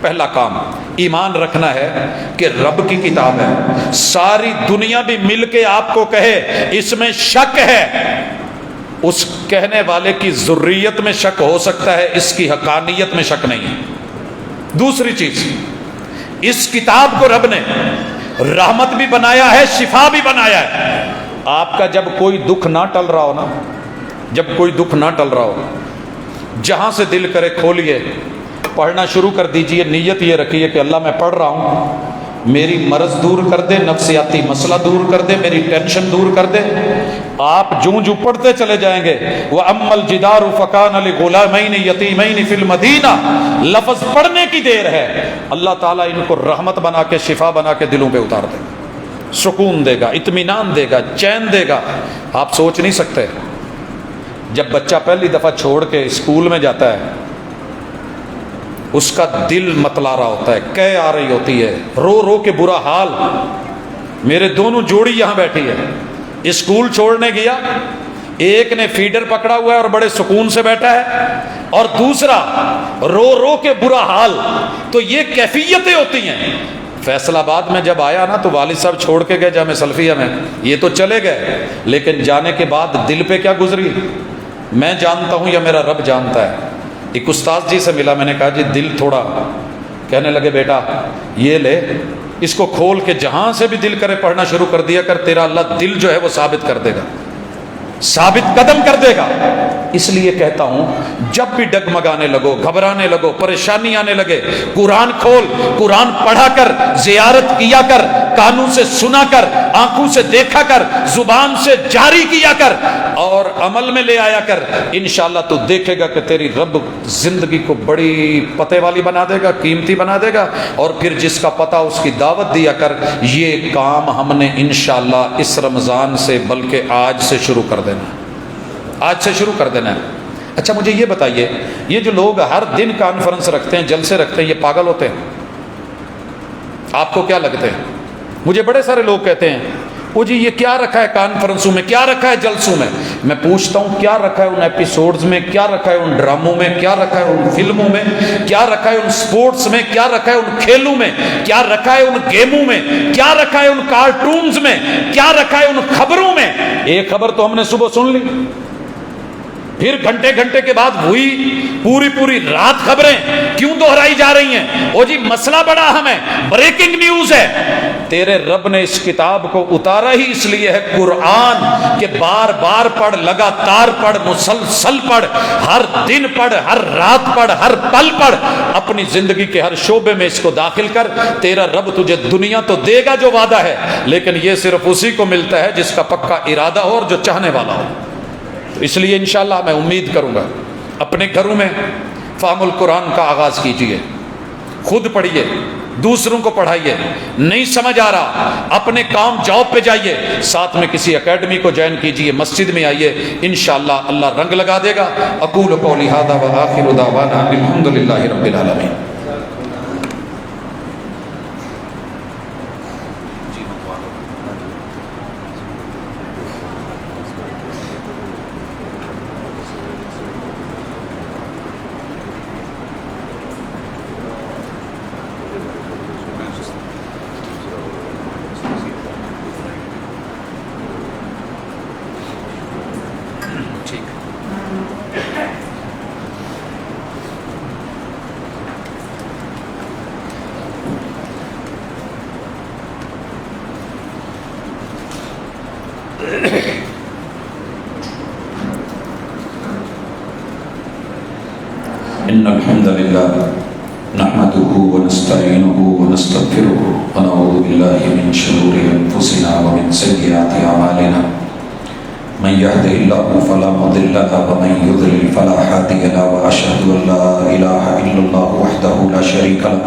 پہلا کام ایمان رکھنا ہے کہ رب کی کتاب ہے، ساری دنیا بھی مل کے آپ کو کہے اس میں شک ہے، اس کہنے والے کی ذریت میں شک ہو سکتا ہے، اس کی حقانیت میں شک نہیں ہے۔ دوسری چیز، اس کتاب کو رب نے رحمت بھی بنایا ہے، شفا بھی بنایا ہے۔ آپ کا جب کوئی دکھ نہ ٹل رہا ہو نا، جب کوئی دکھ نہ ٹل رہا ہو، جہاں سے دل کرے کھولیے، پڑھنا شروع کر دیجئے، نیت یہ رکھیے کہ اللہ میں پڑھ رہا ہوں میری مرض دور کر دے، نفسیاتی مسئلہ دور کر دے، میری ٹینشن دور کر دے۔ آپ جوں پڑھتے چلے جائیں گے وَأَمَّا الْجِدَارُ فَكَانَ لِغُلَامَيْنِ يَتِيمَيْنِ فِي الْمَدِينَةِ، لفظ پڑھنے کی دیر ہے، اللہ تعالیٰ ان کو رحمت بنا کے، شفا بنا کے دلوں پہ اتار دے گا، سکون دے گا، اطمینان دے گا، چین دے گا۔ آپ سوچ نہیں سکتے، جب بچہ پہلی دفعہ چھوڑ کے اسکول میں جاتا ہے، اس کا دل متلا رہا ہوتا ہے، کہہ آ رہی ہوتی ہے، رو رو کے برا حال۔ میرے دونوں جوڑی یہاں بیٹھی ہے، اسکول چھوڑنے گیا، ایک نے فیڈر پکڑا ہوا ہے اور بڑے سکون سے بیٹھا ہے، اور دوسرا رو رو کے برا حال۔ تو یہ کیفیتیں ہوتی ہیں۔ فیصل آباد میں جب آیا نا تو والد صاحب چھوڑ کے گئے جامعہ سلفیہ میں، یہ تو چلے گئے، لیکن جانے کے بعد دل پہ کیا گزری میں جانتا ہوں یا میرا رب جانتا ہے۔ ایک استاد جی سے ملا، میں نے کہا جی دل تھوڑا، کہنے لگے بیٹا یہ لے، اس کو کھول کے جہاں سے بھی دل کرے پڑھنا شروع کر دیا کر، تیرا اللہ دل جو ہے وہ ثابت کر دے گا، ثابت قدم کر دے گا۔ اس لیے کہتا ہوں جب بھی ڈگمگانے لگو، گھبرانے لگو، پریشانی آنے لگے، قرآن کھول، قرآن پڑھا کر، زیارت کیا کر، کانوں سے سنا کر، آنکھوں سے دیکھا کر، زبان سے جاری کیا کر اور عمل میں لے آیا کر۔ انشاءاللہ تو دیکھے گا کہ تیری رب زندگی کو بڑی پتے والی بنا دے گا، قیمتی بنا دے گا۔ اور پھر جس کا پتہ اس کی دعوت دیا کر۔ یہ کام ہم نے انشاءاللہ اس رمضان سے بلکہ آج سے شروع کر دینا ہے، آج سے شروع کر دینا ہے۔ اچھا مجھے یہ بتائیے، یہ جو لوگ ہر دن کانفرنس رکھتے ہیں، جلسے رکھتے ہیں، یہ پاگل ہوتے ہیں؟ آپ کو کیا لگتے ہیں؟ مجھے بڑے سارے لوگ کہتے ہیں وہ جی یہ کیا رکھا ہے کانفرنسوں میں، کیا رکھا ہے جلسوں میں۔ میں پوچھتا ہوں کیا رکھا ہے ان ایپیسوڈز میں، کیا رکھا ہے ان ڈراموں میں، کیا رکھا ہے ان فلموں میں، کیا رکھا ہے ان سپورٹس میں، کیا رکھا ہے ان کھیلوں میں، کیا رکھا ہے ان گیموں میں، کیا رکھا ہے ان کارٹونز میں، کیا رکھا ہے ان خبروں میں۔ ایک خبر تو ہم نے صبح سن لی، پھر گھنٹے گھنٹے کے بعد وہی پوری رات خبریں کیوں دہرائی جا رہی ہیں؟ او جی مسئلہ بڑا اہم ہے، بریکنگ نیوز ہے۔ تیرے رب نے اس کتاب کو اتارا ہی اس لیے ہے قرآن کہ بار بار پڑھ، لگاتار پڑھ، مسلسل پڑھ، ہر دن پڑھ، ہر رات پڑھ، ہر پل پڑھ، اپنی زندگی کے ہر شعبے میں اس کو داخل کر۔ تیرا رب تجھے دنیا تو دے گا جو وعدہ ہے، لیکن یہ صرف اسی کو ملتا ہے جس کا پکا ارادہ ہو اور جو چاہنے والا ہو۔ اس لیے انشاءاللہ میں امید کروں گا اپنے گھروں میں فہم القرآن کا آغاز کیجئے، خود پڑھیے، دوسروں کو پڑھائیے۔ نہیں سمجھ آ رہا اپنے کام جاب پہ جائیے، ساتھ میں کسی اکیڈمی کو جوائن کیجئے، مسجد میں آئیے، انشاءاللہ اللہ رنگ لگا دے گا۔ اقول قولی ھذا وآخر دعوانا الحمدللہ رب العالمین۔ إن الحمد لله نحمده ونستعينه ونستغفره ونعوذ بالله من شرور أنفسنا ومن سيئات أعمالنا من يهده الله فلا مضل له ومن يضلل فلا هادي له وأشهد أن لا إله إلا الله وحده لا شريك له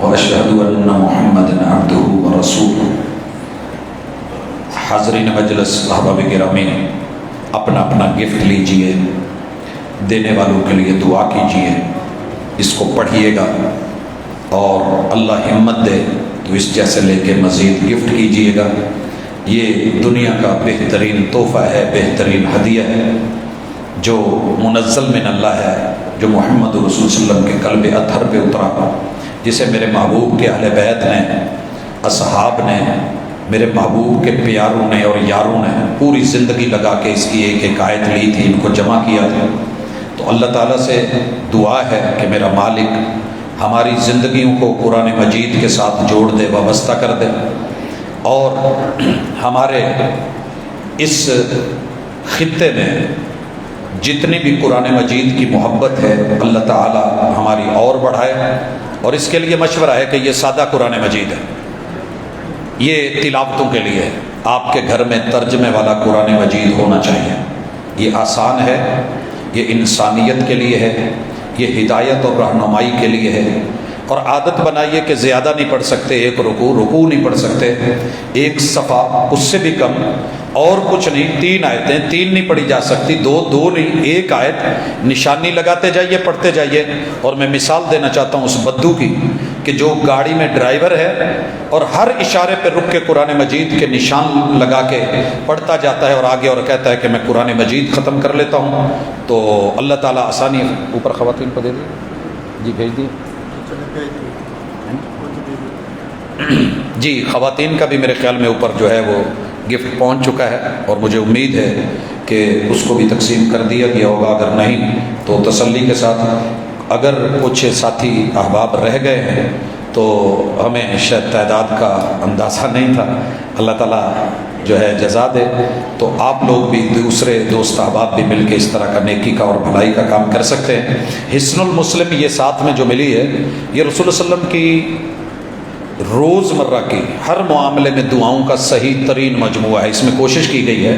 وأشهد أن محمدا عبده ورسوله۔ حاضرین مجلس، احباب گرامی، اپنا اپنا گفٹ لیجئے، دینے والوں کے لیے دعا کیجئے، اس کو پڑھیے گا اور اللہ ہمت دے تو اس جیسے لے کے مزید گفٹ کیجئے گا۔ یہ دنیا کا بہترین تحفہ ہے، بہترین ہدیہ ہے جو منزل من اللہ ہے، جو محمد رسول صلی اللہ علیہ وسلم کے قلب اطہر پہ اترا، جسے میرے محبوب کے اہل بیت نے، اصحاب نے، میرے محبوب کے پیاروں نے اور یاروں نے پوری زندگی لگا کے اس کی ایک ایک آیت لی تھی، ان کو جمع کیا تھا۔ تو اللہ تعالیٰ سے دعا ہے کہ میرا مالک ہماری زندگیوں کو قرآن مجید کے ساتھ جوڑ دے، وابستہ کر دے، اور ہمارے اس خطے میں جتنی بھی قرآن مجید کی محبت ہے اللہ تعالیٰ ہماری اور بڑھائے، اور اس کے لیے مشورہ ہے کہ یہ سادہ قرآن مجید ہے، یہ تلاوتوں کے لیے ہے، آپ کے گھر میں ترجمے والا قرآن مجید ہونا چاہیے۔ یہ آسان ہے، یہ انسانیت کے لیے ہے، یہ ہدایت اور رہنمائی کے لیے ہے۔ اور عادت بنائیے کہ زیادہ نہیں پڑھ سکتے، ایک رکوع نہیں پڑھ سکتے، ایک صفحہ اس سے بھی کم، اور کچھ نہیں، 3 آیتیں، 3 نہیں پڑھی جا سکتی، 2 نہیں، ایک آیت نشانی لگاتے جائیے، پڑھتے جائیے۔ اور میں مثال دینا چاہتا ہوں اس بدو کی کہ جو گاڑی میں ڈرائیور ہے اور ہر اشارے پہ رک کے قرآن مجید کے نشان لگا کے پڑھتا جاتا ہے اور آگے اور کہتا ہے کہ میں قرآن مجید ختم کر لیتا ہوں، تو اللہ تعالیٰ آسانی اوپر خواتین کو دے دی، جی بھیج دی جی، خواتین کا بھی میرے خیال میں اوپر جو ہے وہ گفٹ پہنچ چکا ہے، اور مجھے امید ہے کہ اس کو بھی تقسیم کر دیا گیا ہوگا، اگر نہیں تو تسلی کے ساتھ۔ اگر کچھ ساتھی احباب رہ گئے ہیں تو ہمیں شاید تعداد کا اندازہ نہیں تھا، اللہ تعالیٰ جو ہے جزا دے، تو آپ لوگ بھی دوسرے دوست احباب بھی مل کے اس طرح کا نیکی کا اور بھلائی کا کام کر سکتے ہیں۔ حصن المسلم یہ ساتھ میں جو ملی ہے، یہ رسول اللہ صلی اللہ علیہ وسلم کی روز مرہ کی ہر معاملے میں دعاؤں کا صحیح ترین مجموعہ ہے۔ اس میں کوشش کی گئی ہے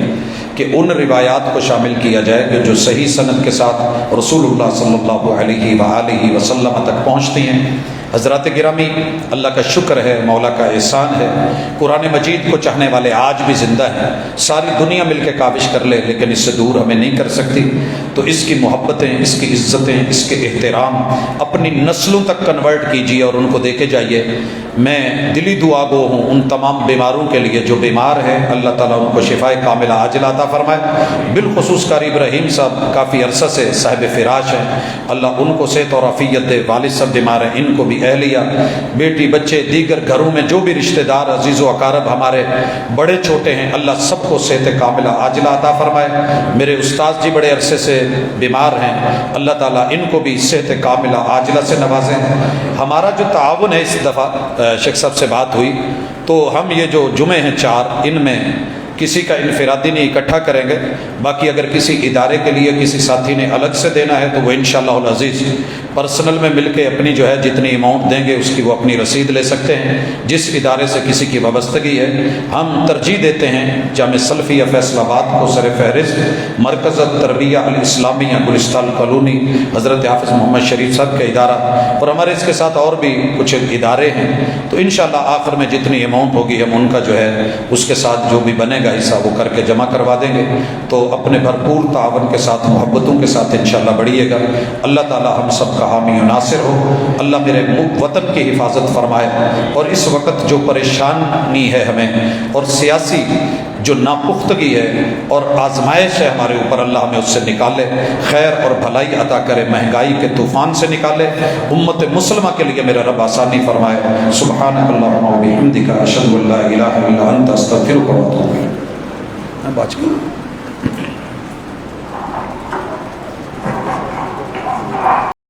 کہ ان روایات کو شامل کیا جائے کہ جو صحیح سند کے ساتھ رسول اللہ صلی اللہ علیہ وآلہ وسلم تک پہنچتی ہیں۔ حضرات گرامی، اللہ کا شکر ہے، مولا کا احسان ہے، قرآن مجید کو چاہنے والے آج بھی زندہ ہیں۔ ساری دنیا مل کے کاوش کر لے لیکن اس سے دور ہمیں نہیں کر سکتی، تو اس کی محبتیں، اس کی عزتیں، اس کے احترام اپنی نسلوں تک کنورٹ کیجیے اور ان کو دیکھے جائیے۔ میں دلی دعا گو ہوں ان تمام بیماروں کے لیے جو بیمار ہیں، اللہ تعالیٰ ان کو شفائے کاملہ عاجلہ عطا فرمائے۔ بالخصوص قاری ابراہیم صاحب کافی عرصہ سے صاحب فراش ہیں، اللہ ان کو صحت اور عافیت دے۔ والد صاحب بیمار ہیں، ان کو بھی اہلیہ، بیٹی، بچے، دیگر گھروں میں جو بھی رشتہ دار، عزیز و اقارب ہمارے بڑے چھوٹے ہیں، اللہ سب کو صحت کاملہ عاجلہ عطا فرمائے۔ میرے استاد جی بڑے عرصے سے بیمار ہیں، اللہ تعالیٰ ان کو بھی صحت کاملہ عاجلہ سے نوازیں۔ ہمارا جو تعاون ہے، اس دفعہ شیخ صاحب سے بات ہوئی تو ہم یہ جو جمعے ہیں 4، ان میں کسی کا انفرادی نہیں اکٹھا کریں گے، باقی اگر کسی ادارے کے لیے کسی ساتھی نے الگ سے دینا ہے تو وہ انشاءاللہ العزیز پرسنل میں مل کے اپنی جو ہے جتنی اماؤنٹ دیں گے اس کی وہ اپنی رسید لے سکتے ہیں۔ جس ادارے سے کسی کی وابستگی ہے، ہم ترجیح دیتے ہیں جامع سلفیہ فیصل آباد کو سر فہرست، مرکز التربیہ الاسلامیہ گلستان کالونی، حضرت حافظ محمد شریف صاحب کا ادارہ، اور ہمارے اس کے ساتھ اور بھی کچھ ادارے ہیں، تو انشاءاللہ آخر میں جتنی اماؤنٹ ہوگی ہم ان کا جو ہے اس کے ساتھ جو بھی بنے گا حصہ وہ کر کے جمع کروا دیں گے۔ تو اپنے بھرپور تعاون کے ساتھ، محبتوں کے ساتھ انشاءاللہ بڑھیے گا۔ اللہ تعالی ہم سب کا حامی و ناصر ہو، اللہ میرے وطن کی حفاظت فرمائے، اور اس وقت جو پریشانی ہے ہمیں اور سیاسی جو ناپختگی ہے اور آزمائش ہے ہمارے اوپر، اللہ ہمیں اس سے نکالے، خیر اور بھلائی عطا کرے، مہنگائی کے طوفان سے نکالے، امت مسلمہ کے لیے میرا رب آسانی فرمائے۔ سبحانک اللہم و بحمدک، اشہد ان لا الہ الا انت، استغفرک و اتوب الیک۔